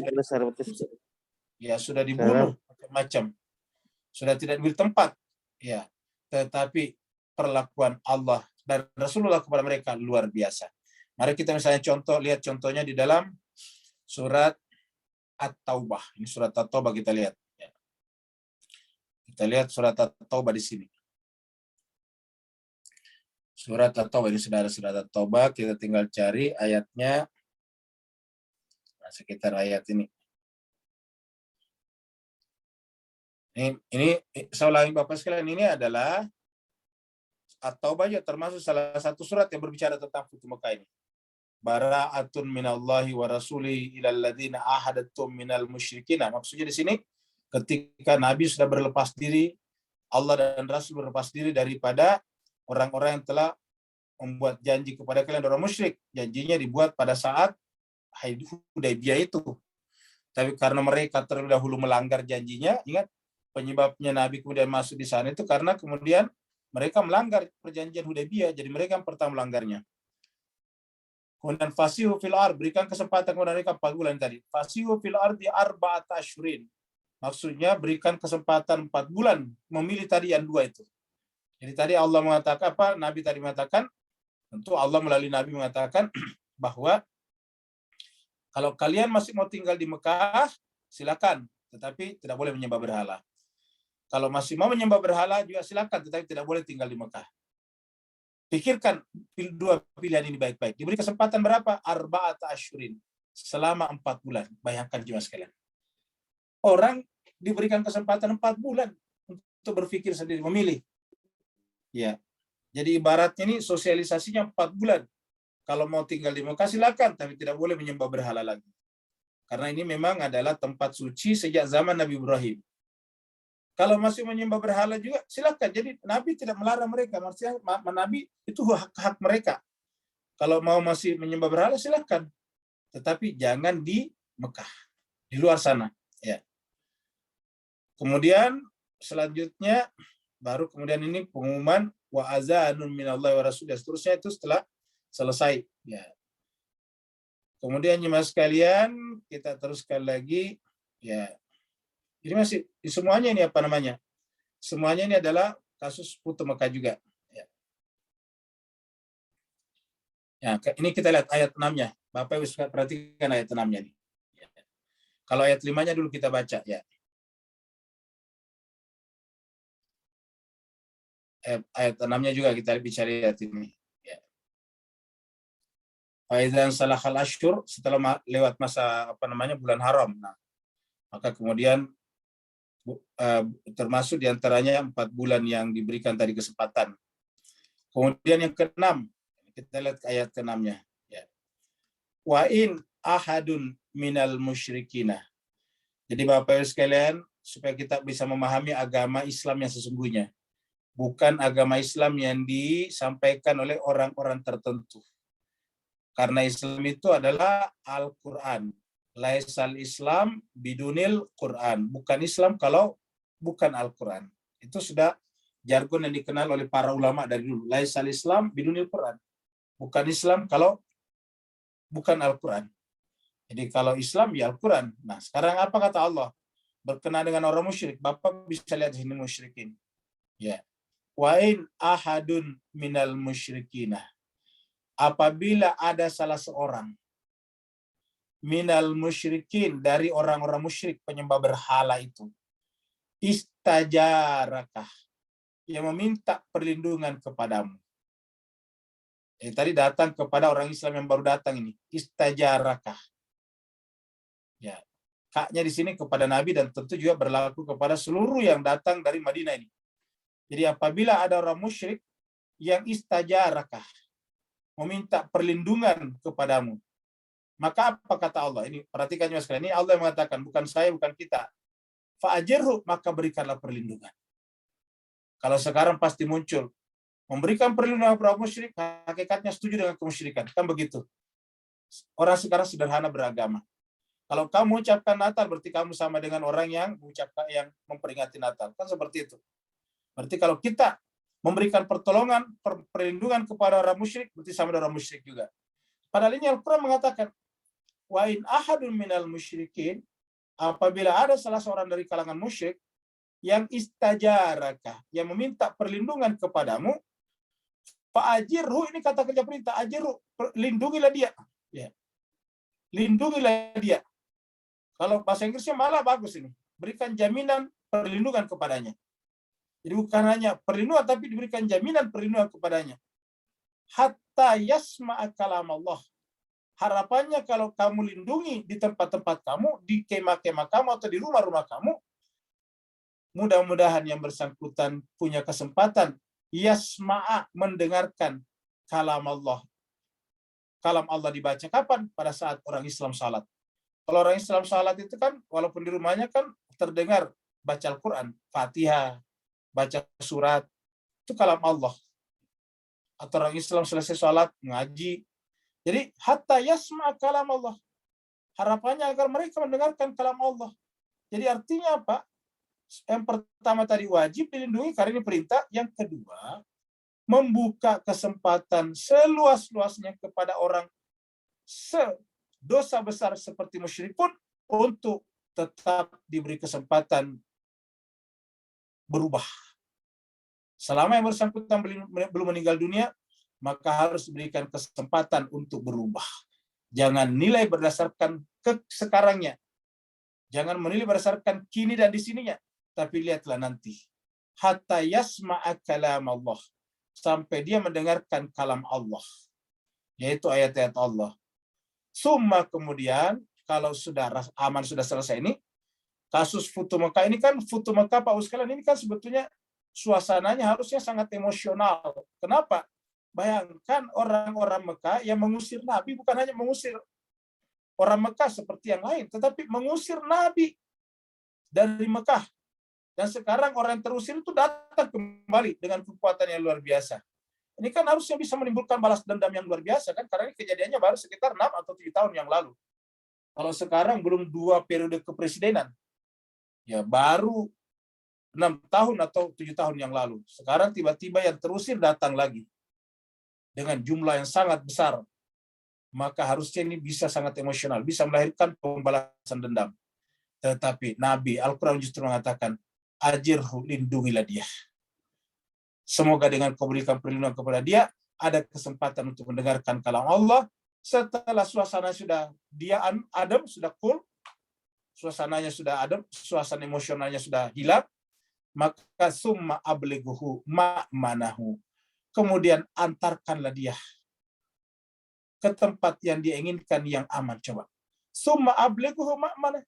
sudah dibunuh macam-macam, sudah tidak diberi tempat. Ya, tetapi perlakuan Allah dan Rasulullah kepada mereka luar biasa. Mari kita misalnya lihat contohnya di dalam surat At-Taubah. Ini surat At-Taubah kita lihat. Kita lihat surat At-Taubah di sini. Surat At-Taubah, ini sudah ada surat At-Taubah, kita tinggal cari ayatnya. Nah, sekitar ayat ini. Ini saya ulangi Bapak sekalian, ini adalah At-Taubah ya, termasuk salah satu surat yang berbicara tentang Futuh Mekah ini. Bara'atun minallahi wa rasuli ilal ladzina ahadatum minal musyrikin. Nah, maksudnya di sini ketika Nabi sudah berlepas diri, Allah dan Rasul berlepas diri daripada orang-orang yang telah membuat janji kepada kalian orang musyrik. Janjinya dibuat pada saat Hudaybiyah itu. Tapi karena mereka terlebih dahulu melanggar janjinya, ingat penyebabnya Nabi kemudian masuk di sana itu karena kemudian mereka melanggar perjanjian Hudaybiyah, jadi mereka yang pertama melanggarnya. Kemudian fasihu fil ard, berikan kesempatan kepada mereka 4 bulan tadi. Fasihu fil ardi arba'ata asyhurin. Maksudnya berikan kesempatan 4 bulan, memilih tadi yang 2 itu. Jadi tadi Allah mengatakan apa? Nabi tadi mengatakan, tentu Allah melalui Nabi mengatakan bahwa kalau kalian masih mau tinggal di Mekah, silakan, tetapi tidak boleh menyembah berhala. Kalau masih mau menyembah berhala juga silakan, tetapi tidak boleh tinggal di Mekah. Pikirkan 2 pilihan ini baik-baik. Diberi kesempatan berapa? Arba'ata asyhurin. Selama 4 bulan. Bayangkan jemaah sekalian. Orang diberikan kesempatan 4 bulan untuk berpikir sendiri, memilih. Ya. Jadi ibaratnya ini sosialisasinya 4 bulan. Kalau mau tinggal di Mekah silakan, tapi tidak boleh menyembah berhala lagi. Karena ini memang adalah tempat suci sejak zaman Nabi Ibrahim. Kalau masih menyembah berhala juga silakan. Jadi Nabi tidak melarang mereka. Maksudnya Nabi itu hak mereka. Kalau mau masih menyembah berhala silakan. Tetapi jangan di Mekah, di luar sana. Ya. Kemudian selanjutnya baru kemudian ini pengumuman wa azanun minallahi wa rasul, seterusnya itu setelah selesai. Ya. Kemudian jemaah sekalian, kita teruskan lagi. Ya, ini masih semuanya ini apa namanya? Semuanya ini adalah kasus Futuh Mekah juga. Ya. Ya, ini kita lihat ayat 6-nya. Bapak Ibu perhatikan ayat 6-nya nih. Ya. Kalau ayat 5-nya dulu kita baca ya. Ayat 6-nya juga kita bicara lihat ini. Ya. Faizan salahal asyur, setelah lewat masa apa namanya bulan haram. Nah, maka kemudian termasuk diantaranya 4 bulan yang diberikan tadi kesempatan. Kemudian yang ke-6, kita lihat ayat ke-6-nya. Ya. Wa in ahadun minal musyrikina. Jadi Bapak Ibu sekalian, supaya kita bisa memahami agama Islam yang sesungguhnya. Bukan agama Islam yang disampaikan oleh orang-orang tertentu. Karena Islam itu adalah Al-Quran. Laisal Islam bidunil Quran. Bukan Islam kalau bukan Al-Quran. Itu sudah jargon yang dikenal oleh para ulama dari dulu. Laisal Islam bidunil Quran. Bukan Islam kalau bukan Al-Quran. Jadi kalau Islam ya Al-Quran. Nah sekarang apa kata Allah? Berkenaan dengan orang musyrik. Bapak bisa lihat di sini musyrikin. Ya. Wa in ahadun minal musyrikina. Apabila ada salah seorang minal musyrikin, dari orang-orang musyrik penyembah berhala itu, istajarakah, yang meminta perlindungan kepadamu. Tadi datang kepada orang Islam yang baru datang ini, istajarakah. Ya, kaknya di sini kepada Nabi dan tentu juga berlaku kepada seluruh yang datang dari Madinah ini. Jadi apabila ada orang musyrik yang istajarakah, meminta perlindungan kepadamu, maka apa kata Allah? Ini perhatikan juga sekalian. Ini Allah yang mengatakan, bukan saya, bukan kita. Fa'ajirhu, maka berikanlah perlindungan. Kalau sekarang pasti muncul. Memberikan perlindungan kepada musyrik, hakikatnya setuju dengan kemusyrikan. Kan begitu. Orang sekarang sederhana beragama. Kalau kamu ucapkan Natal, berarti kamu sama dengan orang yang mengucapkan, yang memperingati Natal. Kan seperti itu. Berarti kalau kita memberikan pertolongan, perlindungan kepada orang musyrik, berarti sama dengan orang musyrik juga. Padahal ini Al-Quran mengatakan, wa in ahadun minal musyrikin, apabila ada salah seorang dari kalangan musyrik yang istajaraka, yang meminta perlindungan kepadamu, fa'ajirhu, ini kata kerja perintah, ajirhu, lindungilah dia. Ya. Lindungilah dia. Kalau bahasa Inggrisnya malah bagus ini. Berikan jaminan perlindungan kepadanya. Jadi bukan hanya perlindungan, tapi diberikan jaminan perlindungan kepadanya. Hatta yasma'a kalam Allah. Harapannya kalau kamu lindungi di tempat-tempat kamu, di kemah-kemah kamu, atau di rumah-rumah kamu, mudah-mudahan yang bersangkutan punya kesempatan yasma'a, mendengarkan kalam Allah. Kalam Allah dibaca kapan? Pada saat orang Islam salat. Kalau orang Islam salat itu kan, walaupun di rumahnya kan terdengar baca Al-Quran, Fatihah, baca surat, itu kalam Allah. Atau orang Islam selesai salat, ngaji. Jadi hatta yasma' kalam Allah. Harapannya agar mereka mendengarkan kalam Allah. Jadi artinya apa? Yang pertama tadi wajib dilindungi karena ini perintah. Yang kedua, membuka kesempatan seluas-luasnya kepada orang dosa besar seperti musyrik pun untuk tetap diberi kesempatan berubah. Selama yang bersangkutan belum meninggal dunia, maka harus diberikan kesempatan untuk berubah. Jangan nilai berdasarkan sekarangnya. Jangan menilai berdasarkan kini dan di sininya. Tapi lihatlah nanti. Hatta yasma'a kalam Allah. Sampai dia mendengarkan kalam Allah. Yaitu ayat-ayat Allah. Summa kemudian, kalau sudah aman, sudah selesai ini, kasus Futuh Mekah ini kan, Futuh Mekah Pak Ustaz, ini kan sebetulnya suasananya harusnya sangat emosional. Kenapa? Bayangkan orang-orang Mekah yang mengusir Nabi, bukan hanya mengusir orang Mekah seperti yang lain, tetapi mengusir Nabi dari Mekah. Dan sekarang orang yang terusir itu datang kembali dengan kekuatan yang luar biasa. Ini kan harusnya bisa menimbulkan balas dendam yang luar biasa, kan? Karena ini kejadiannya baru sekitar 6 atau 7 tahun yang lalu. Kalau sekarang belum 2 periode kepresidenan, ya baru 6 tahun atau 7 tahun yang lalu. Sekarang tiba-tiba yang terusir datang lagi dengan jumlah yang sangat besar. Maka harusnya ini bisa sangat emosional, bisa melahirkan pembalasan dendam. Tetapi Nabi Al-Quran justru mengatakan, ajirhu, lindungilah dia. Semoga dengan kau berikan perlindungan kepada dia, ada kesempatan untuk mendengarkan kalam Allah. Setelah suasana sudah adem, sudah cool, suasananya sudah adem, suasana emosionalnya sudah hilang, maka summa ablighuhu ma'manahu. Kemudian antarkanlah dia ke tempat yang dia inginkan yang aman. Coba. Summa ablighuhu ma'manah.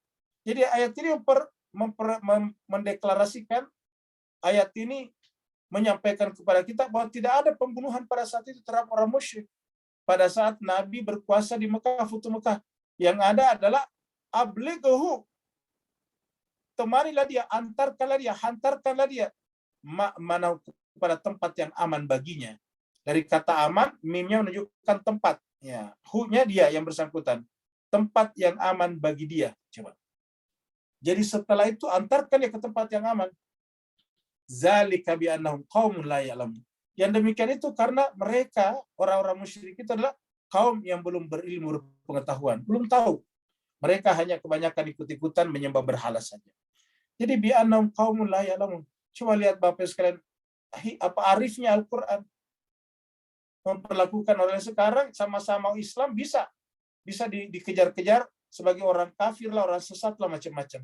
Jadi ayat ini mendeklarasikan, ayat ini menyampaikan kepada kita bahwa tidak ada pembunuhan pada saat itu terhadap orang musyrik. Pada saat Nabi berkuasa di Mekah, Futuh Mekah. Yang ada adalah ablighuhu. Temanilah dia, antarkanlah dia, hantarkanlah dia mana pada tempat yang aman baginya. Dari kata aman, mimnya menunjukkan tempat. Ya, hu-nya dia yang bersangkutan. Tempat yang aman bagi dia. Coba. Jadi setelah itu antarkan dia ke tempat yang aman. Zalika bi annahum qaumun la ya'lamun. Yang demikian itu karena mereka, orang-orang musyrik itu adalah kaum yang belum berilmu pengetahuan, belum tahu. Mereka hanya kebanyakan ikut-ikutan menyembah berhala saja. Jadi bi annahum qaumun la ya'lamun. Coba lihat Bapak sekalian, apa arifnya Al-Qur'an. Memperlakukan orang sekarang sama-sama Islam bisa dikejar-kejar sebagai orang kafir lah, orang sesat lah, macam-macam.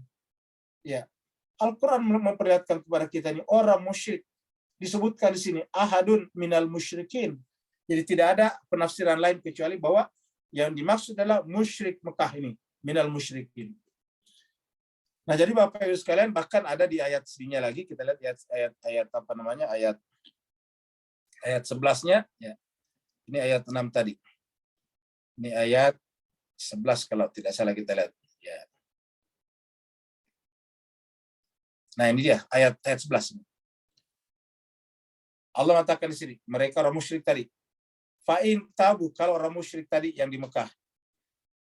Ya. Al-Quran memperlihatkan kepada kita ini orang musyrik. Disebutkan di sini ahadun minal musyrikin. Jadi tidak ada penafsiran lain kecuali bahwa yang dimaksud adalah musyrik Mekah ini, minal musyrikin. Nah, jadi Bapak Ibu sekalian, bahkan ada di ayat sininya lagi, kita lihat ayat apa namanya? Ayat 11-nya ya. Ini ayat 6 tadi. Ini ayat 11 kalau tidak salah kita lihat. Ya. Nah, ini dia ayat 11. Allah mengatakan di sini, mereka orang musyrik tadi. Fa'in tabu, kalau orang musyrik tadi yang di Mekah.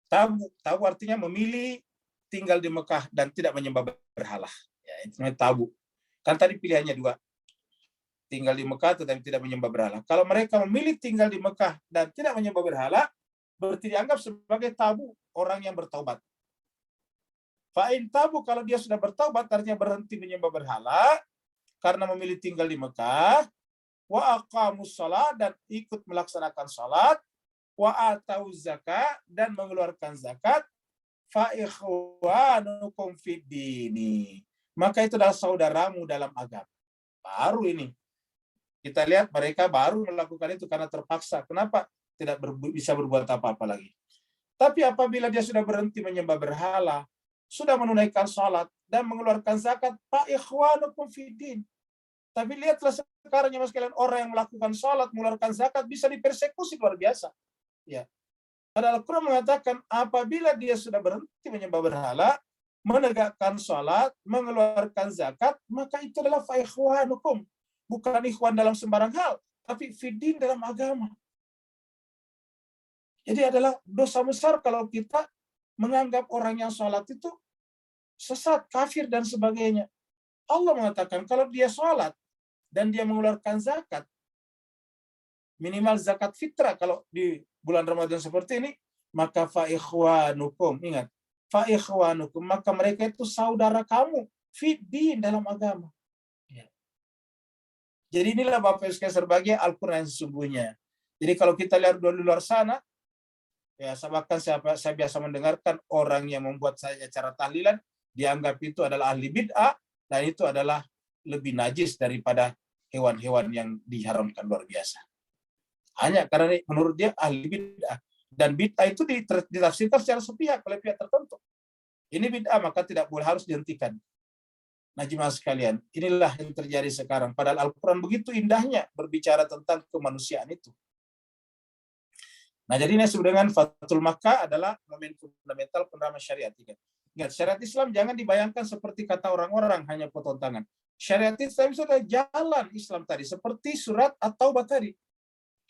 Tabu artinya memilih tinggal di Mekah dan tidak menyembah berhala. Ya, itu namanya tabu. Kan tadi pilihannya 2. Tinggal di Mekah tetapi tidak menyembah berhala. Kalau mereka memilih tinggal di Mekah dan tidak menyembah berhala, berarti dianggap sebagai tabu orang yang bertaubat. Fa'in tabu, kalau dia sudah bertaubat, artinya berhenti menyembah berhala karena memilih tinggal di Mekah, wa aqamus shalah, dan ikut melaksanakan salat, wa atau zakat, dan mengeluarkan zakat, fa ikhwanukum fid dini, maka itu adalah saudaramu dalam agama. Baru ini kita lihat mereka baru melakukan itu karena terpaksa. Kenapa? Tidak bisa berbuat apa-apa lagi. Tapi apabila dia sudah berhenti menyembah berhala, sudah menunaikan salat dan mengeluarkan zakat, fa ikhwanukum fid din. Tapi lihatlah sekarang ya Mas kalian, orang yang melakukan salat, mengeluarkan zakat bisa dipersekusi luar biasa. Ya. Padahal Al-Quran mengatakan apabila dia sudah berhenti menyembah berhala, menegakkan salat, mengeluarkan zakat, maka itu adalah fa ikhwanukum. Bukan ikhwan dalam sembarang hal, tapi fidin dalam agama. Jadi adalah dosa besar kalau kita menganggap orang yang sholat itu sesat, kafir, dan sebagainya. Allah mengatakan kalau dia sholat dan dia mengeluarkan zakat, minimal zakat fitrah kalau di bulan Ramadan seperti ini, maka fa ikhwanukum, ingat, fa ikhwanukum, maka mereka itu saudara kamu, fidin dalam agama. Jadi inilah Bapak Ibu sekalian sebagai Al-Quran sesungguhnya. Jadi kalau kita lihat di luar sana, ya bahkan saya biasa mendengarkan orang yang membuat saya acara tahlilan, dianggap itu adalah ahli bid'ah, dan itu adalah lebih najis daripada hewan-hewan yang diharamkan luar biasa. Hanya karena menurut dia ahli bid'ah. Dan bid'ah itu ditafsirkan secara sepihak oleh pihak tertentu. Ini bid'ah, maka tidak boleh, harus dihentikan. Nah, jemaah sekalian, inilah yang terjadi sekarang. Padahal Al-Quran begitu indahnya berbicara tentang kemanusiaan itu. Nah, jadi ini disebut dengan Fathul Makkah adalah momen fundamental penerapan syariat. Ingat, syariat Islam jangan dibayangkan seperti kata orang-orang hanya potong tangan. Syariat Islam itu adalah jalan Islam tadi, seperti surat At-Taubah tadi.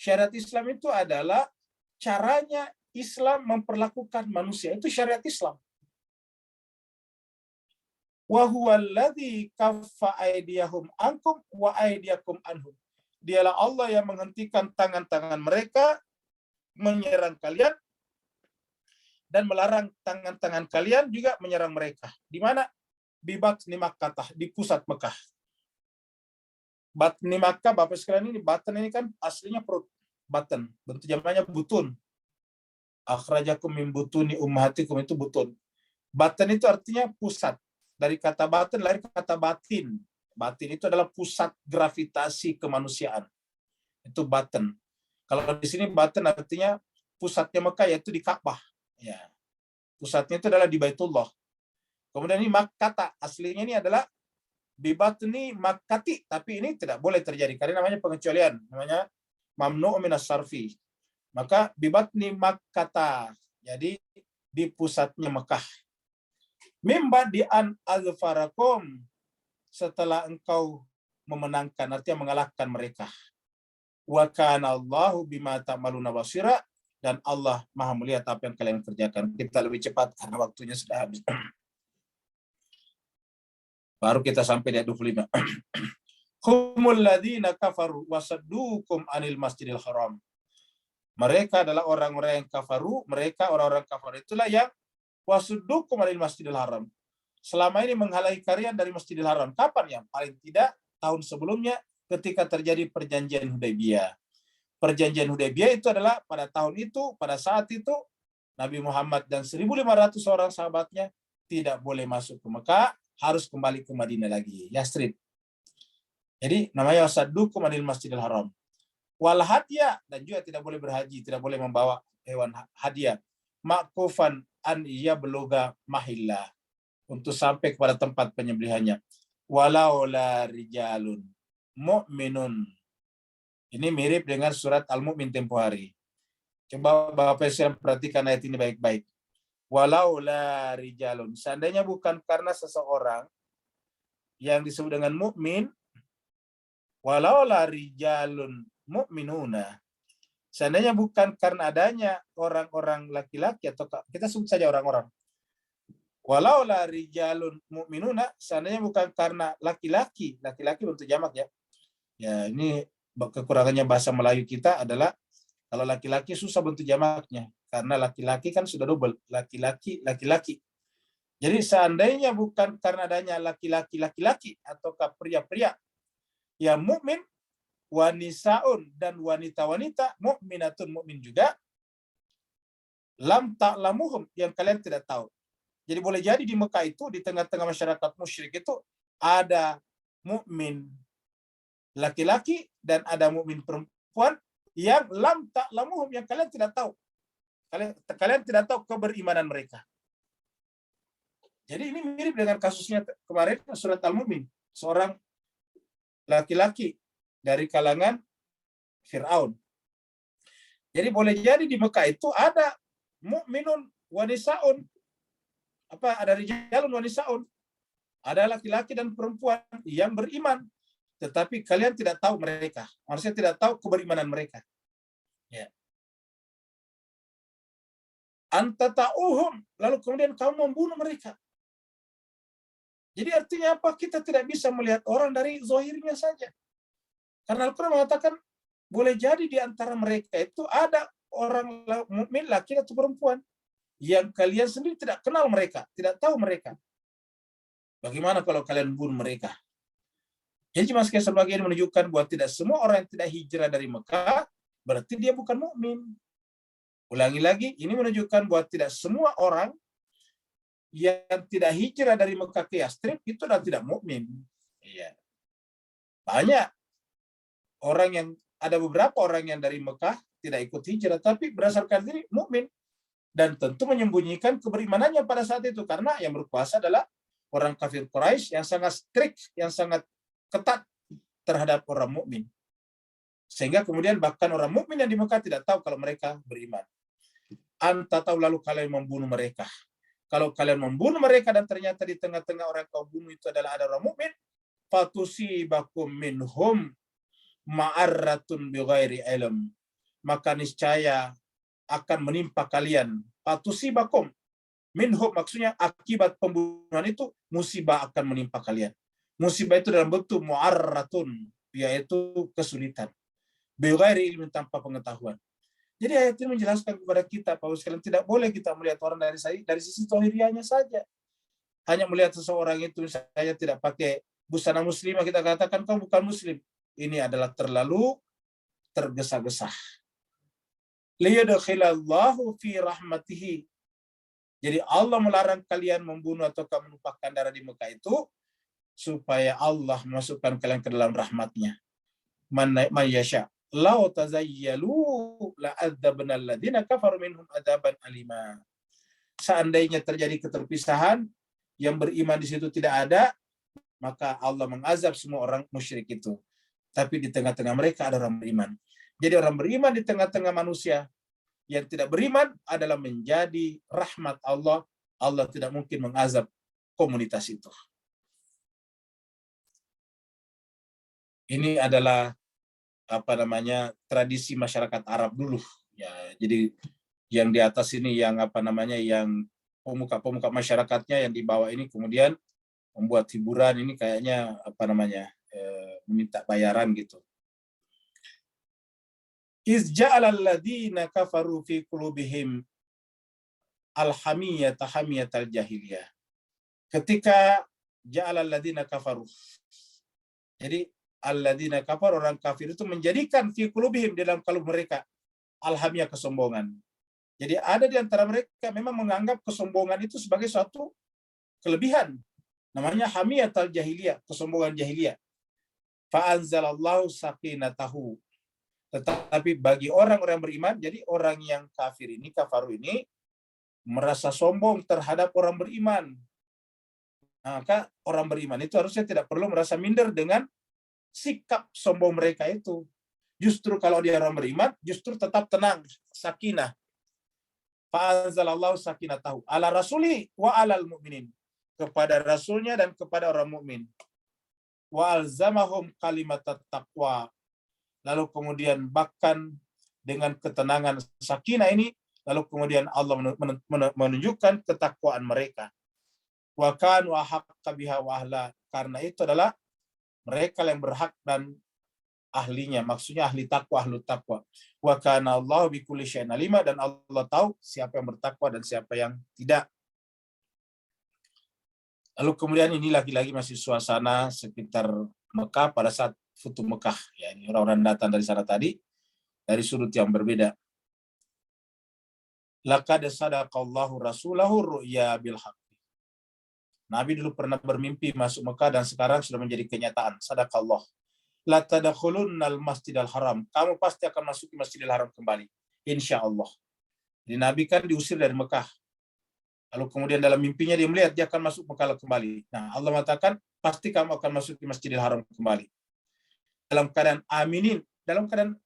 Syariat Islam itu adalah caranya Islam memperlakukan manusia. Itu syariat Islam. Wa huwallazi kaffa aydiyahum ankum wa aydiyakum anhum. Dialah Allah yang menghentikan tangan-tangan mereka menyerang kalian dan melarang tangan-tangan kalian juga menyerang mereka. Di mana? Di batni Makkah, di pusat Mekah. Batni Makkah, Bapak sekalian, ini batan ini kan aslinya perut. Batan, bentuk jamaknya butun. Akhrajakum min butuni ummahatikum, itu butun. Batan itu artinya pusat. Dari kata batin lahir kata batin. Batin itu adalah pusat gravitasi kemanusiaan. Itu batin. Kalau di sini batin artinya pusatnya Mekah, yaitu di Ka'bah. Ya. Pusatnya itu adalah di Baitullah. Kemudian ini Makkata, aslinya ini adalah bibatni Makkati, tapi ini tidak boleh terjadi karena namanya pengecualian, namanya mamnu' minas sarfi. Maka bibatni Makkata, jadi di pusatnya Mekah. Mimba di an azfarakum, setelah engkau memenangkan, artinya mengalahkan mereka. Wa kana Allahu bima ta'maluna basira, dan Allah Maha melihat apa yang kalian kerjakan. Kita lebih cepat karena waktunya sudah habis. Baru kita sampai di ayat 25. Humul ladzina kafaru wasaddukum anil masjidil haram. Mereka adalah orang-orang yang kafaru, mereka orang-orang kafir itulah yang wasuddukum anil masjidil haram. Selama ini menghalangi kalian dari Masjidil Haram. Kapan ya? Paling tidak tahun sebelumnya ketika terjadi perjanjian Hudaybiyah. Perjanjian Hudaybiyah itu adalah pada tahun itu, pada saat itu Nabi Muhammad dan 1.500 orang sahabatnya tidak boleh masuk ke Mekah, harus kembali ke Madinah lagi, Yastrib. Jadi namanya wasaddukum anil Masjidil Haram. Wal hadya, dan juga tidak boleh berhaji, tidak boleh membawa hewan hadiah. Ma'kufan an yabluga mahillah, untuk sampai kepada tempat penyembelihannya. Walau la rijalun mu'minun. Ini mirip dengan surat Al-Mu'min tempo hari. Coba Bapak Ibu perhatikan ayat ini baik-baik. Walau la rijalun. Seandainya bukan karena seseorang yang disebut dengan mukmin, walau la rijalun mu'minuna. Seandainya bukan karena adanya orang-orang laki-laki, atau kita sebut saja orang-orang. Walau la rijalun mu'minuna, seandainya bukan karena laki-laki bentuk jamak ya. Ya, ini kekurangannya bahasa Melayu kita adalah kalau laki-laki susah bentuk jamaknya karena laki-laki kan sudah double, laki-laki. Jadi seandainya bukan karena adanya laki-laki ataukah pria-pria yang mukmin, wanisaun, dan wanita-wanita mukminatun, mukmin juga, lam ta'lamuhum, yang kalian tidak tahu. Jadi boleh jadi di Mekah itu, di tengah-tengah masyarakat musyrik itu ada mukmin laki-laki dan ada mukmin perempuan yang lam ta'lamuhum, yang kalian tidak tahu. Kalian tidak tahu keberimanan mereka. Jadi ini mirip dengan kasusnya kemarin surat Al-Mu'min, seorang laki-laki dari kalangan Fir'aun. Jadi boleh jadi di Mekah itu ada mukminun wanisaun, ada rijalun wanisaun, ada laki-laki dan perempuan yang beriman, tetapi kalian tidak tahu mereka, maksudnya tidak tahu keberimanan mereka. Ya. Anta ta'uhum, lalu kemudian kamu membunuh mereka. Jadi artinya apa? Kita tidak bisa melihat orang dari zahirnya saja. Karena Al-Quran mengatakan boleh jadi di antara mereka itu ada orang mukmin laki atau perempuan yang kalian sendiri tidak kenal mereka, tidak tahu mereka. Bagaimana kalau kalian bunuh mereka? Jadi cuma sebagian menunjukkan bahwa tidak semua orang yang tidak hijrah dari Mekah berarti dia bukan mukmin. Ulangi lagi, ini menunjukkan bahwa tidak semua orang yang tidak hijrah dari Mekah ke Yastrib itu adalah tidak mukmin. Iya. Banyak orang ada beberapa orang yang dari Mekah tidak ikut hijrah, tapi berdasarkan diri mukmin. Dan tentu menyembunyikan keberimanannya pada saat itu, karena yang berkuasa adalah orang kafir Quraisy yang sangat strict, yang sangat ketat terhadap orang mukmin. Sehingga kemudian bahkan orang mukmin yang di Mekah tidak tahu kalau mereka beriman. Anta tahu lalu kalian membunuh mereka. Kalau kalian membunuh mereka dan ternyata di tengah-tengah orang kau bunuh itu adalah ada orang mukmin, fatusibakum minhum ma'arratun bighairi ilm, maka niscaya akan menimpa kalian, fatusibakum, Minhum maksudnya akibat pembunuhan itu musibah akan menimpa kalian. Musibah itu dalam bentuk mu'arratun, yaitu kesulitan. Bighairi ilmin, tanpa pengetahuan. Jadi ayat ini menjelaskan kepada kita bahwa sekalian tidak boleh kita melihat orang dari sisi zahiriahnya saja. Hanya melihat seseorang itu misalnya tidak pakai busana muslimah, kita katakan kau bukan muslim. Ini adalah terlalu tergesa-gesa. Liyadkhilallahu fi rahmatihi. Jadi Allah melarang kalian membunuh atau menumpahkan darah di Mekah itu supaya Allah masukkan kalian ke dalam rahmatnya. Man yasha. Lau tazayyalu la'adzabna alladziina kafaru minhum adzaban alima. Seandainya terjadi keterpisahan, yang beriman di situ tidak ada, maka Allah mengazab semua orang musyrik itu. Tapi di tengah-tengah mereka ada orang beriman. Jadi orang beriman di tengah-tengah manusia yang tidak beriman adalah menjadi rahmat Allah. Allah tidak mungkin mengazab komunitas itu. Ini adalah tradisi masyarakat Arab dulu. Ya, jadi yang di atas ini yang yang pemuka-pemuka masyarakatnya yang di bawah ini kemudian membuat hiburan, ini kayaknya meminta bayaran gitu. Iz ja'ala alladziina kafaru fi qulubihim al-hamiyata hamiyatal jahiliyah. Ketika ja'ala alladziina kafaru. Jadi alladzina kafar, orang kafir itu menjadikan fi qulubihim, di dalam kalbu mereka, alhamiyah, kesombongan. Jadi ada di antara mereka memang menganggap kesombongan itu sebagai suatu kelebihan. Namanya hamiyatul jahiliyah, kesombongan jahiliyah. Fa anzalallahu sakinatahu. Tetapi bagi orang-orang beriman, jadi orang yang kafir ini, kafaru ini, merasa sombong terhadap orang beriman. Maka orang beriman itu harusnya tidak perlu merasa minder dengan sikap sombong mereka itu. Justru kalau dia orang beriman, justru tetap tenang, sakinah. Fa'anzalallahu sakinatahu ala rasuli wa alal mu'minin. Kepada rasulnya dan kepada orang mukmin. Wa alzamahum kalimat taqwa. Lalu kemudian bahkan dengan ketenangan sakinah ini, lalu kemudian Allah menunjukkan ketakwaan mereka. Wa kanu ahaqqa biha wa ahla. Karena itu adalah mereka yang berhak dan ahlinya, maksudnya ahli takwa, ahlu takwa. Wa kana Allah bikulli syai'in alima, dan Allah tahu siapa yang bertakwa dan siapa yang tidak. Lalu kemudian ini lagi-lagi masih suasana sekitar Mekah pada saat Futuh Mekah. Ya, ini orang-orang datang dari sana tadi dari sudut yang berbeda. Laqad sadaqallahu rasulahu ru'ya bil haqq. Nabi dulu pernah bermimpi masuk Mekah dan sekarang sudah menjadi kenyataan. Sadaqallah. La tadkhulunnal masjidal haram. Kamu pasti akan masuk ke Masjidil Haram kembali. Insya Allah. Jadi Nabi kan diusir dari Mekah. Lalu kemudian dalam mimpinya dia melihat dia akan masuk Mekah kembali. Nah, Allah mengatakan pasti kamu akan masuk ke Masjidil Haram kembali. Dalam keadaan aminin, dalam keadaan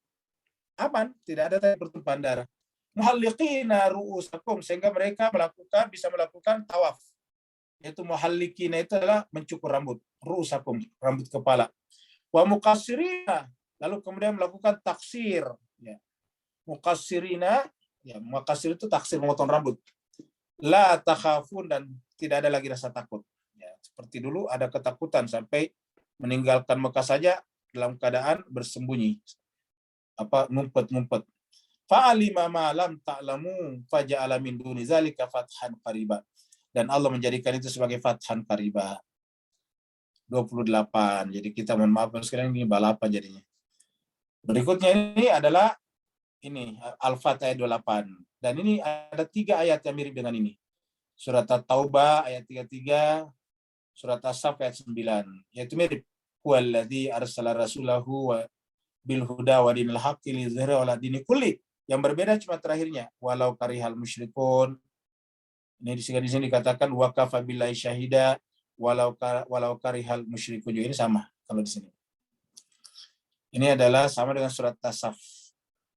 aman, tidak ada pertumpahan darah. Muhalliqina ru'usakum, sehingga mereka bisa melakukan tawaf. Yaitu muhalliqina itu adalah mencukur rambut, ru'usakum, rambut kepala. Wa muqassirina, lalu kemudian melakukan taksir. Ya. Muqassirina, ya, muqassir itu taksir, memotong rambut. La takhafun, dan tidak ada lagi rasa takut. Ya, seperti dulu ada ketakutan sampai meninggalkan Mekah saja dalam keadaan bersembunyi, ngumpet-ngumpet. Fa'alima ma lam ta'lamu faja'ala min duni zalika fathan qariba. Dan Allah menjadikan itu sebagai fathan qariba. 28. Jadi kita mohon maaf sekarang ini balapan jadinya. Berikutnya ini adalah ini Al-Fatih ayat 28. Dan ini ada 3 ayat yang mirip dengan ini. Surat At-Taubah ayat 33, surat As-Saff ayat 9. Yaitu mirip. Huwallazi arsala rasulahu bil huda wa dinil haqqi liyuzhirahu 'ala dini kulli. Yang berbeda cuma terakhirnya, walau karihal musyrikun. Ini di sini dikatakan wa kafa billahi syahida walau karihal musyrikun. Ini sama kalau di sini. Ini adalah sama dengan surat As-Saff.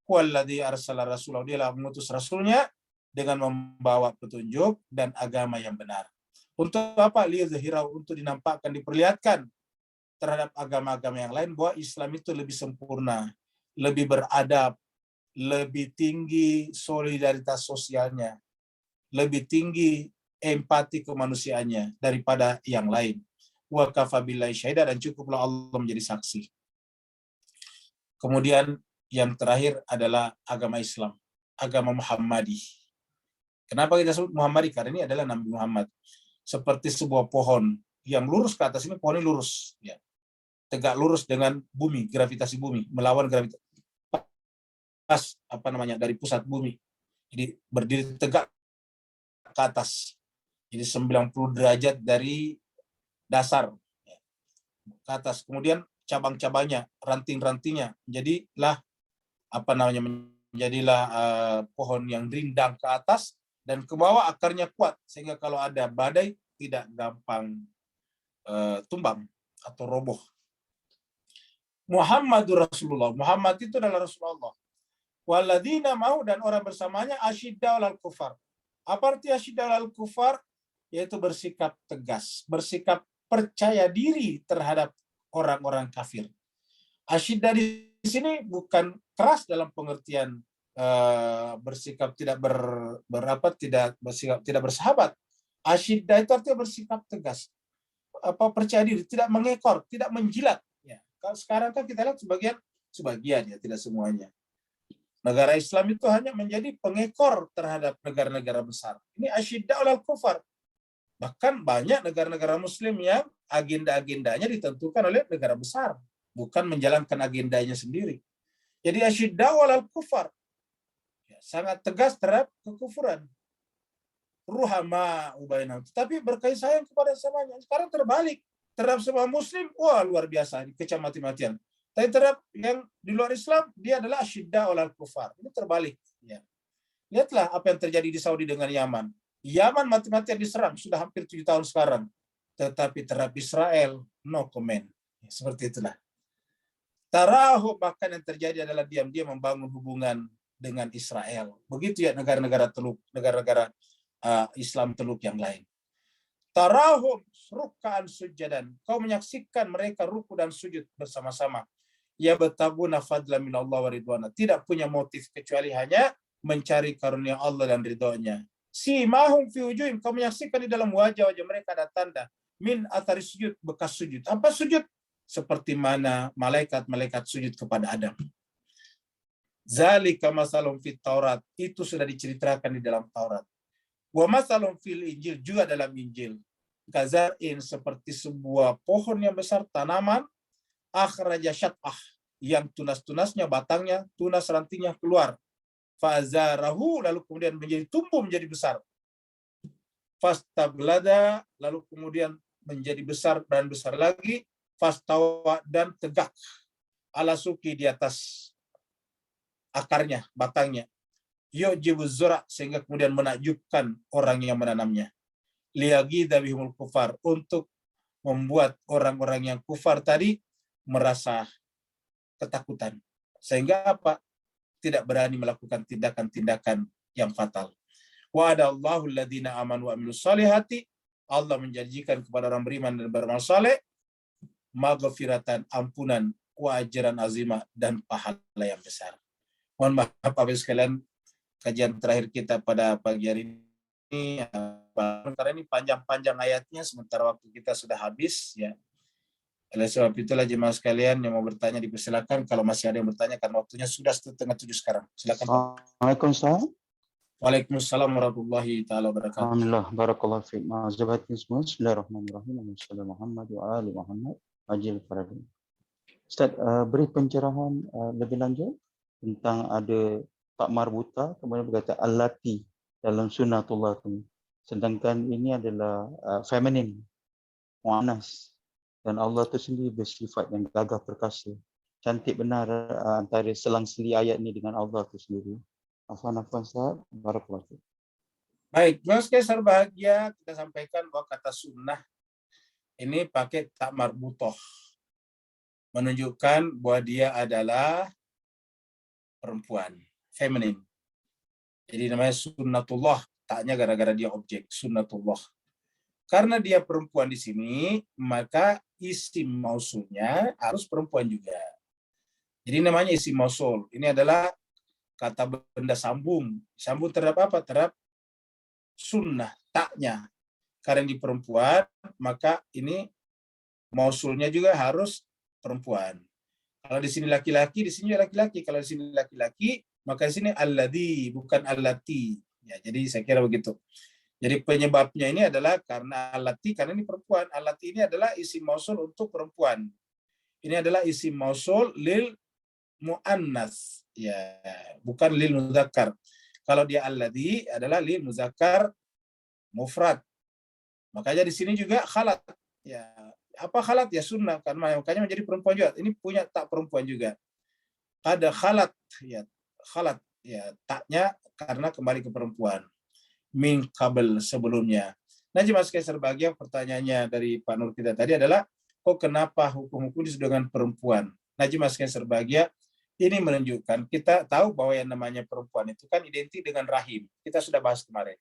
Huwallazi arsala rasulahu, dialah mengutus rasulnya dengan membawa petunjuk dan agama yang benar. Untuk apa? Liyuzhirahu, untuk dinampakkan, diperlihatkan terhadap agama-agama yang lain bahwa Islam itu lebih sempurna, lebih beradab, lebih tinggi solidaritas sosialnya, lebih tinggi empati kemanusiaannya daripada yang lain. Wa kafa billahi syahida, dan cukuplah Allah menjadi saksi. Kemudian yang terakhir adalah agama Islam, agama Muhammadi. Kenapa kita sebut Muhammadi? Karena ini adalah Nabi Muhammad. Seperti sebuah pohon yang lurus ke atas, ini pohon ini lurus, ya. Tegak lurus dengan bumi, gravitasi bumi, melawan gravitasi dari pusat bumi. Jadi berdiri tegak ke atas. Jadi 90 derajat dari dasar, ya, ke atas. Kemudian cabang-cabangnya, ranting-rantingnya menjadilah menjadilah pohon yang rindang ke atas dan ke bawah akarnya kuat, sehingga kalau ada badai tidak gampang tumbang atau roboh. Muhammadur Rasulullah, Muhammad itu adalah Rasulullah. Walladzina mau, dan orang bersamanya, asyidda'ul al kufar. Apa arti asyidda'ul al kufar? Yaitu bersikap tegas, bersikap percaya diri terhadap orang-orang kafir. Asyidda di sini bukan keras dalam pengertian bersikap tidak tidak bersahabat. Asyidda itu artinya bersikap tegas, percaya diri, tidak mengekor, tidak menjilat. Ya. Kalau sekarang kan kita lihat sebagian ya, tidak semuanya. Negara Islam itu hanya menjadi pengekor terhadap negara-negara besar. Ini asyidda alal kufar. Bahkan banyak negara-negara Muslim yang agenda-agendanya ditentukan oleh negara besar, bukan menjalankan agendanya sendiri. Jadi asyidda alal kufar, ya, sangat tegas terhadap kekufuran. Ruhama ubainahum, tapi berkasih sayang kepada sesamanya. Sekarang terbalik, terhadap semua Muslim, wah luar biasa, dikecam mati-matian. Tapi terhadap yang di luar Islam, dia adalah asyidda alal kufar. Ini terbalik. Ya. Lihatlah apa yang terjadi di Saudi dengan Yaman. Yaman mati-matian diserang, sudah hampir 7 tahun sekarang. Tetapi terhadap Israel, no comment. Seperti itulah. Tarahu, bahkan yang terjadi adalah diam-diam membangun hubungan dengan Israel. Begitu ya negara-negara teluk, negara-negara Islam teluk yang lain. Tarahum ruk'an sujadan. Kau menyaksikan mereka ruku dan sujud bersama-sama. Ya betaguna fadla minallah wa ridwana. Tidak punya motif kecuali hanya mencari karunia Allah dan ridhonya. Si mahum fi wujuhim, kau menyaksikan di dalam wajah-wajah mereka ada tanda min athari sujud, bekas sujud. Apa sujud? Seperti mana malaikat-malaikat sujud kepada Adam. Zalika masalum fit Taurat, itu sudah diceritakan di dalam Taurat. Wa masalum fil Injil, juga dalam Injil. Kazar'in, seperti sebuah pohon yang besar, tanaman, akhraja syat'ah, yang tunas-tunasnya, batangnya, tunas rantingnya keluar. Fazarahu, lalu kemudian tumbuh menjadi besar. Fastaglada, lalu kemudian menjadi besar dan besar lagi. Fastawa, dan tegak. Ala suki, di atas akarnya, batangnya. Yu'jibuz zura', sehingga kemudian menakjubkan orang yang menanamnya. Liyagidha bihumul kufar, untuk membuat orang-orang yang kufar tadi merasa ketakutan. Sehingga apa? Tidak berani melakukan tindakan-tindakan yang fatal. Wa'adallahu alladhina amanu wa amilus salihati, Allah menjanjikan kepada orang beriman dan beramal saleh maghfiratan, ampunan, wa ajran azima, dan pahala yang besar. Mohon maaf Bapak sekalian, kajian terakhir kita pada pagi hari ini, sementara ini panjang-panjang ayatnya, sementara waktu kita sudah habis ya. Oleh sebab itulah jemaah sekalian yang mau bertanya dipersilakan. Kalau masih ada yang bertanya, karena waktunya sudah 6:30 sekarang. Silakan Pak. Assalamualaikum Ustaz. Waalaikumsalam warahmatullahi taala wabarakatuh. Alhamdulillah, barakallahu fiik. Ma'azabatin semua. Bismillahirrahmanirrahim. Muhammad wa ali Muhammad ajil faradin. Ustaz, beri pencerahan lebih lanjut tentang ada tak marbuta, kemudian berkata allati dalam sunnatullah ini. Sedangkan ini adalah feminin, muannas. Dan Allah itu sendiri bersifat yang gagah perkasa. Cantik benar antara selang-seli ayat ini dengan Allah itu sendiri. Afwan Ustaz, barakallahu fiik. Baik, sekalian bahagia, kita sampaikan bahwa kata sunnah ini pakai tak marbutoh, menunjukkan bahwa dia adalah perempuan, feminin. Jadi namanya sunnatullah, taknya gara-gara dia objek, sunnatullah. Karena dia perempuan di sini, maka isim mausulnya harus perempuan juga. Jadi namanya isim mausul. Ini adalah kata benda sambung. Sambung terhadap apa? Terhadap sunnah, taknya. Karena di perempuan, maka ini mausulnya juga harus perempuan. Kalau di sini laki-laki, di sini laki-laki. Kalau di sini laki-laki, maka di sini alladzi, bukan allati. Ya, jadi saya kira begitu. Jadi penyebabnya ini adalah karena allati, karena ini perempuan. Allati ini adalah isim mausul untuk perempuan. Ini adalah isim mausul lil muannas, ya, bukan lil muzakkar. Kalau dia alladzi adalah lil muzakkar mufrad. Makanya di sini juga khalat. Ya, apa khalat? Ya sunnah, karena makanya menjadi perempuan juga. Ini punya tak perempuan juga. Ada khalat, ya taknya karena kembali ke perempuan. Min qabl, sebelumnya. Nah, jemaah sekalian berbahagia, pertanyaannya dari Pak Nur kita tadi adalah, kok kenapa hukum-hukum disebut dengan perempuan? Nah, jemaah sekalian berbahagia, ini menunjukkan kita tahu bahwa yang namanya perempuan itu kan identik dengan rahim. Kita sudah bahas kemarin.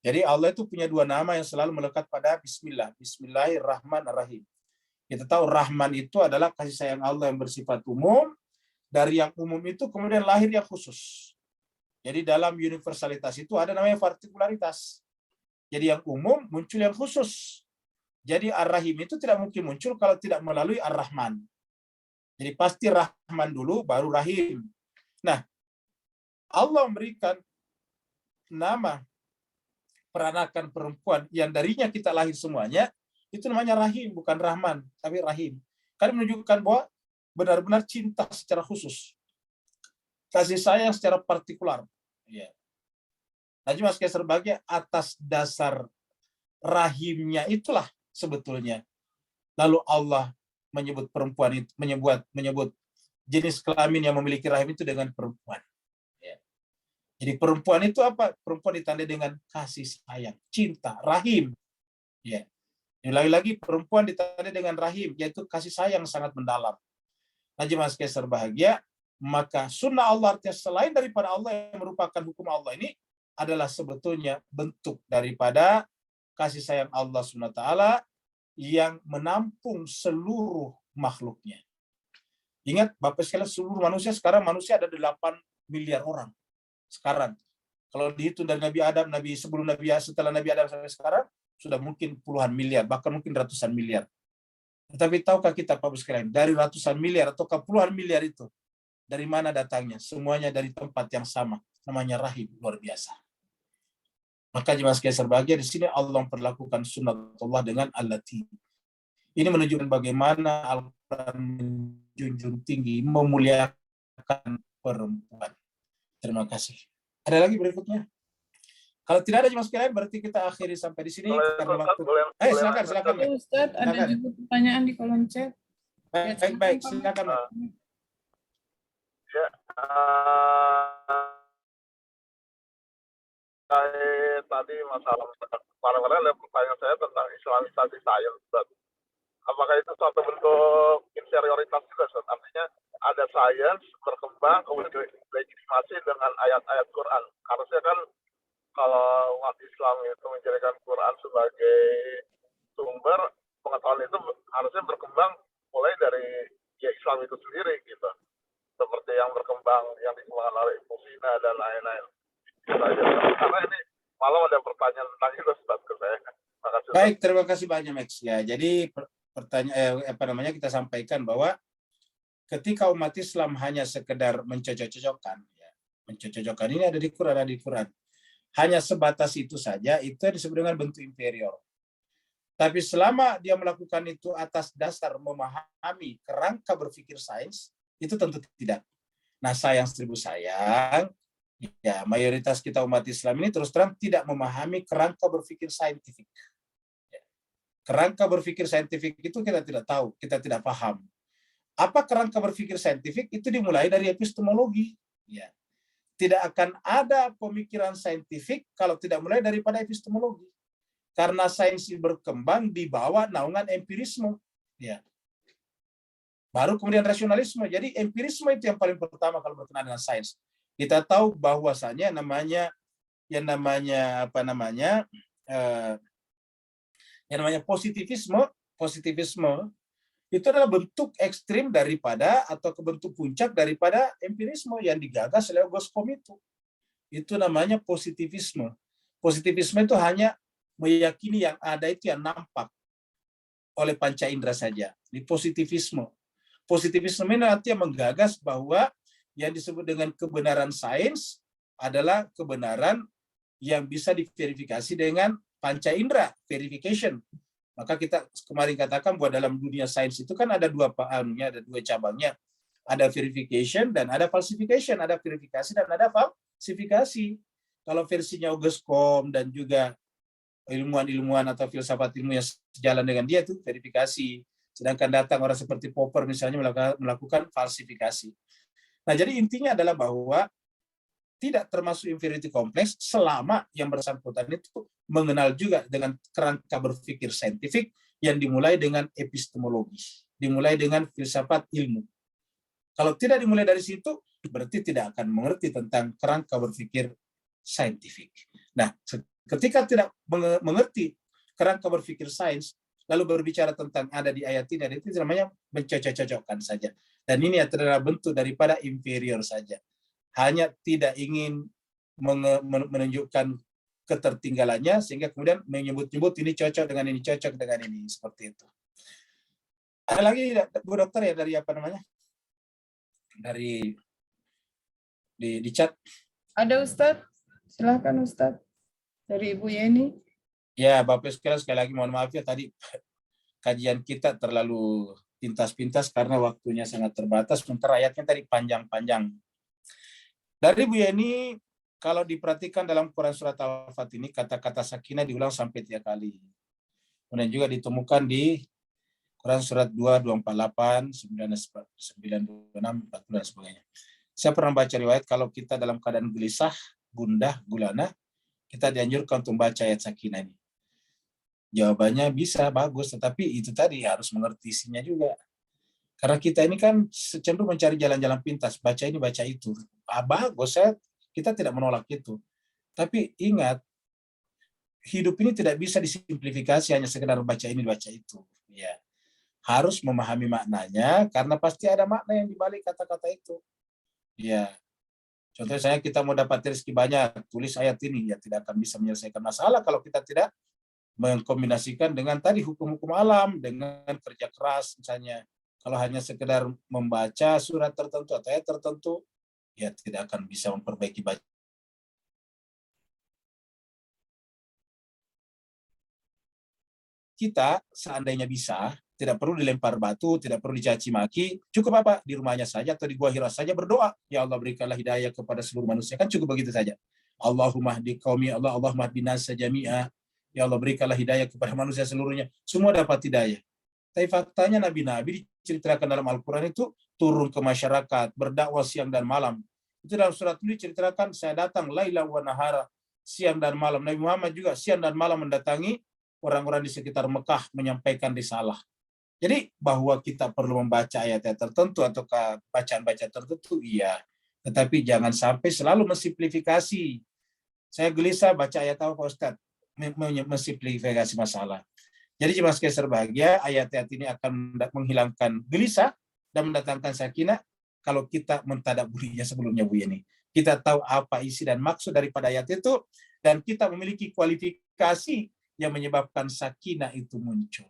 Jadi Allah itu punya dua nama yang selalu melekat pada Bismillah. Bismillahirrahmanirrahim. Kita tahu Rahman itu adalah kasih sayang Allah yang bersifat umum. Dari yang umum itu kemudian lahir yang khusus. Jadi dalam universalitas itu ada namanya partikularitas. Jadi yang umum muncul yang khusus. Jadi Ar-Rahim itu tidak mungkin muncul kalau tidak melalui Ar-Rahman. Jadi pasti Rahman dulu, baru Rahim. Nah, Allah memberikan nama peranakan perempuan yang darinya kita lahir semuanya, itu namanya Rahim, bukan Rahman, tapi Rahim. Karena menunjukkan bahwa benar-benar cinta secara khusus. Kasih sayang secara partikular. Ya. Najib Mas Kaisar bahagia atas dasar rahimnya itulah sebetulnya. Lalu Allah menyebut perempuan itu, menyebut jenis kelamin yang memiliki rahim itu dengan perempuan. Ya. Jadi perempuan itu apa? Perempuan ditandai dengan kasih sayang, cinta, rahim. Ya. Lagi-lagi perempuan ditandai dengan rahim, yaitu kasih sayang sangat mendalam. Najib Mas Kaisar bahagia, maka sunnah Allah artinya selain daripada Allah yang merupakan hukum Allah ini adalah sebetulnya bentuk daripada kasih sayang Allah SWT yang menampung seluruh makhluknya. Ingat Bapak sekalian, seluruh manusia sekarang manusia ada 8 miliar orang. Sekarang kalau dihitung dari Nabi Adam, sebelum Nabi setelah Nabi Adam sampai sekarang sudah mungkin puluhan miliar, bahkan mungkin ratusan miliar. Tetapi tahukah kita Bapak sekalian, dari ratusan miliar atau puluhan miliar itu dari mana datangnya? Semuanya dari tempat yang sama, namanya rahim, luar biasa. Maka jemaah sekalian berbahagia, di sini Allah memperlakukan sunnatullah dengan allati. Ini menunjukkan bagaimana Al-Quran menjunjung tinggi, memuliakan perempuan. Terima kasih. Ada lagi berikutnya? Kalau tidak ada jemaah sekalian, berarti kita akhiri sampai di sini. Karena waktu. Silakan. Ustaz, ada juga pertanyaan di kolom chat. Baik, silakan. Ya, tadi masalah barangkali ada pertanyaan saya tentang islamisasi sains. Apakah itu suatu bentuk inferioritas juga, Ustaz? Artinya ada sains berkembang kemudian legitimasi dengan ayat-ayat Quran. Harusnya kan kalau umat Islam itu menjadikan Quran sebagai sumber pengetahuan itu harusnya berkembang mulai dari Islam itu sendiri gitu. Seperti yang berkembang yang dikembangkan oleh Ibnu Sina dan lain-lain. Karena ini malam ada pertanyaan tentang itu Ustaz ke saya. Makasih, baik, terima kasih banyak Max. Ya, jadi pertanyaan kita sampaikan bahwa ketika umat Islam hanya sekedar mencocok-cocokkan, ya, mencocok-cocokkan ini ada di Quran, hanya sebatas itu saja, itu disebut dengan bentuk inferior. Tapi selama dia melakukan itu atas dasar memahami kerangka berpikir sains, itu tentu tidak. Nah, sayang seribu sayang, ya mayoritas kita umat Islam ini terus terang tidak memahami kerangka berpikir saintifik. Kerangka berpikir saintifik itu kita tidak tahu, kita tidak paham. Apa kerangka berpikir saintifik? Itu dimulai dari epistemologi. Ya. Tidak akan ada pemikiran saintifik kalau tidak mulai daripada epistemologi. Karena sains berkembang di bawah naungan empirisme. Ya. Baru kemudian rasionalisme. Jadi empirisme itu yang paling pertama kalau berkenaan dengan sains. Kita tahu bahwasannya yang namanya positivisme itu adalah bentuk ekstrim daripada atau bentuk puncak daripada empirisme yang digagas oleh Auguste Comte itu. Itu namanya positivisme. Positivisme itu hanya meyakini yang ada itu yang nampak oleh panca indera saja. Ini positivisme. Positivisme ini artinya menggagas bahwa yang disebut dengan kebenaran sains adalah kebenaran yang bisa diverifikasi dengan panca indera, verification. Maka kita kemarin katakan bahwa dalam dunia sains itu kan ada dua cabangnya. Ada verification dan ada falsification. Ada verifikasi dan ada falsifikasi. Kalau versinya August Comte dan juga ilmuwan-ilmuwan atau filsafat ilmu yang sejalan dengan dia itu verifikasi. Sedangkan datang orang seperti Popper misalnya melakukan falsifikasi. Nah, jadi intinya adalah bahwa tidak termasuk inferiority complex selama yang bersangkutan itu mengenal juga dengan kerangka berpikir saintifik yang dimulai dengan epistemologi, dimulai dengan filsafat ilmu. Kalau tidak dimulai dari situ, berarti tidak akan mengerti tentang kerangka berpikir saintifik. Nah, ketika tidak mengerti kerangka berpikir sains, lalu berbicara tentang ada di ayat ini, itu namanya mencocok-cocokkan saja. Dan ini adalah bentuk daripada inferior saja. Hanya tidak ingin menunjukkan ketertinggalannya, sehingga kemudian menyebut-nyebut ini cocok dengan ini, cocok dengan ini, seperti itu. Ada lagi Bu Dokter ya dari apa namanya? Dari di chat. Ada Ustadz, silakan Ustadz. Dari Ibu Yeni. Ya, Bapak sekali lagi mohon maaf ya tadi kajian kita terlalu pintas-pintas karena waktunya sangat terbatas. Sementara ayatnya tadi panjang-panjang. Dari Bu Yeni, kalau diperhatikan dalam Quran surat Al-Fat ini, kata-kata sakinah diulang sampai 3 kali. Kemudian juga ditemukan di Quran surat 2, 248, 926, 40 dan sebagainya. Saya pernah baca riwayat kalau kita dalam keadaan gelisah, gundah, gulana, kita dianjurkan untuk membaca ayat sakinah ini. Jawabannya bisa, bagus, tetapi itu tadi harus mengerti isinya juga. Karena kita ini kan cenderung mencari jalan-jalan pintas, baca ini, baca itu. Bagus, kita tidak menolak itu. Tapi ingat, hidup ini tidak bisa disimplifikasi hanya sekedar baca ini, baca itu. Ya, harus memahami maknanya, karena pasti ada makna yang dibalik kata-kata itu. Ya, contohnya saya kita mau dapat rezeki banyak, tulis ayat ini, ya tidak akan bisa menyelesaikan masalah kalau kita tidak mengkombinasikan dengan tadi hukum-hukum alam, dengan kerja keras misalnya. Kalau hanya sekedar membaca surat tertentu atau ayat tertentu, ya tidak akan bisa memperbaiki bacaan. Kita seandainya bisa, tidak perlu dilempar batu, tidak perlu dicaci maki, cukup apa? Di rumahnya saja atau di gua Hira saja berdoa. Ya Allah berikanlah hidayah kepada seluruh manusia. Kan cukup begitu saja. Allahumma hdi qaumi, Allahumma hdi nasa jami'a. Ya Allah berikanlah hidayah kepada manusia seluruhnya. Semua dapat hidayah. Tapi faktanya nabi-nabi diceritakan dalam Al-Quran itu turun ke masyarakat, berdakwah siang dan malam. Itu dalam surat ini diceritakan, saya datang laila wa nahara, siang dan malam. Nabi Muhammad juga siang dan malam mendatangi orang-orang di sekitar Mekah menyampaikan risalah. Jadi bahwa kita perlu membaca ayat-ayat tertentu atau bacaan-bacaan tertentu, iya. Tetapi jangan sampai selalu mensimplifikasi. Saya gelisah baca ayat apa Pak Ustadz? Mensimplifikasi masalah. Jadi jemaah sekalian berbahagia, ayat-ayat ini akan menghilangkan gelisah dan mendatangkan sakinah kalau kita mentadabburinya sebelumnya Bu Yeni. Kita tahu apa isi dan maksud daripada ayat itu, dan kita memiliki kualifikasi yang menyebabkan sakinah itu muncul.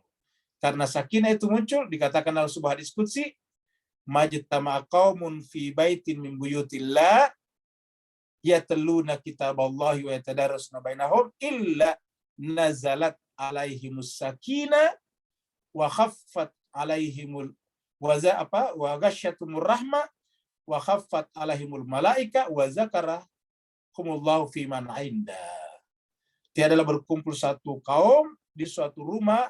Karena sakinah itu muncul, dikatakan dalam sebuah hadis qudsi, majtama'a qaumun fi baitin min buyutillah yatluna kitaballahi wa yatadarasuna bainahum illa nazalat alaihimus sakinah wa khaffat alaihimul wa ghasyatumur rahmah wa khaffat alaihimul malaika wa zakarahumullahu fi man 'inda. Tiadalah berkumpul satu kaum di suatu rumah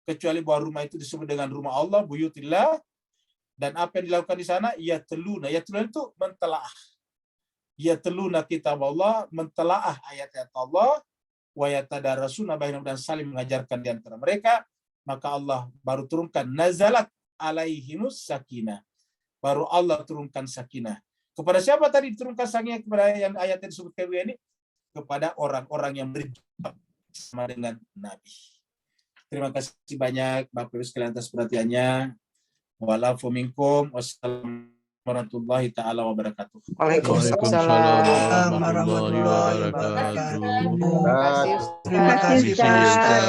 kecuali bahwa rumah itu disebut dengan rumah Allah, buyutillah, dan apa yang dilakukan di sana? Yatluna itu mentelaah. Yatluna kitab Allah, mentelaah ayat-ayat Allah, wa yatadarasuna bainahum, dan saling mengajarkan di antara mereka, maka Allah baru turunkan nazalat alaihimus sakinah. Baru Allah turunkan sakinah. Kepada siapa tadi diturunkan sakinah? Kepada yang ayat yang disebutkan ini, kepada orang-orang yang berjumpa sama dengan Nabi. Terima kasih banyak Bapak Ibu sekalian atas perhatiannya. Wa'alaikum. Wassalamualaikum. warahmatullahi taala wabarakatuh. Waalaikumsalam warahmatullahi wabarakatuh. Terima kasih, Terima kasih, Ustaz. Ustaz.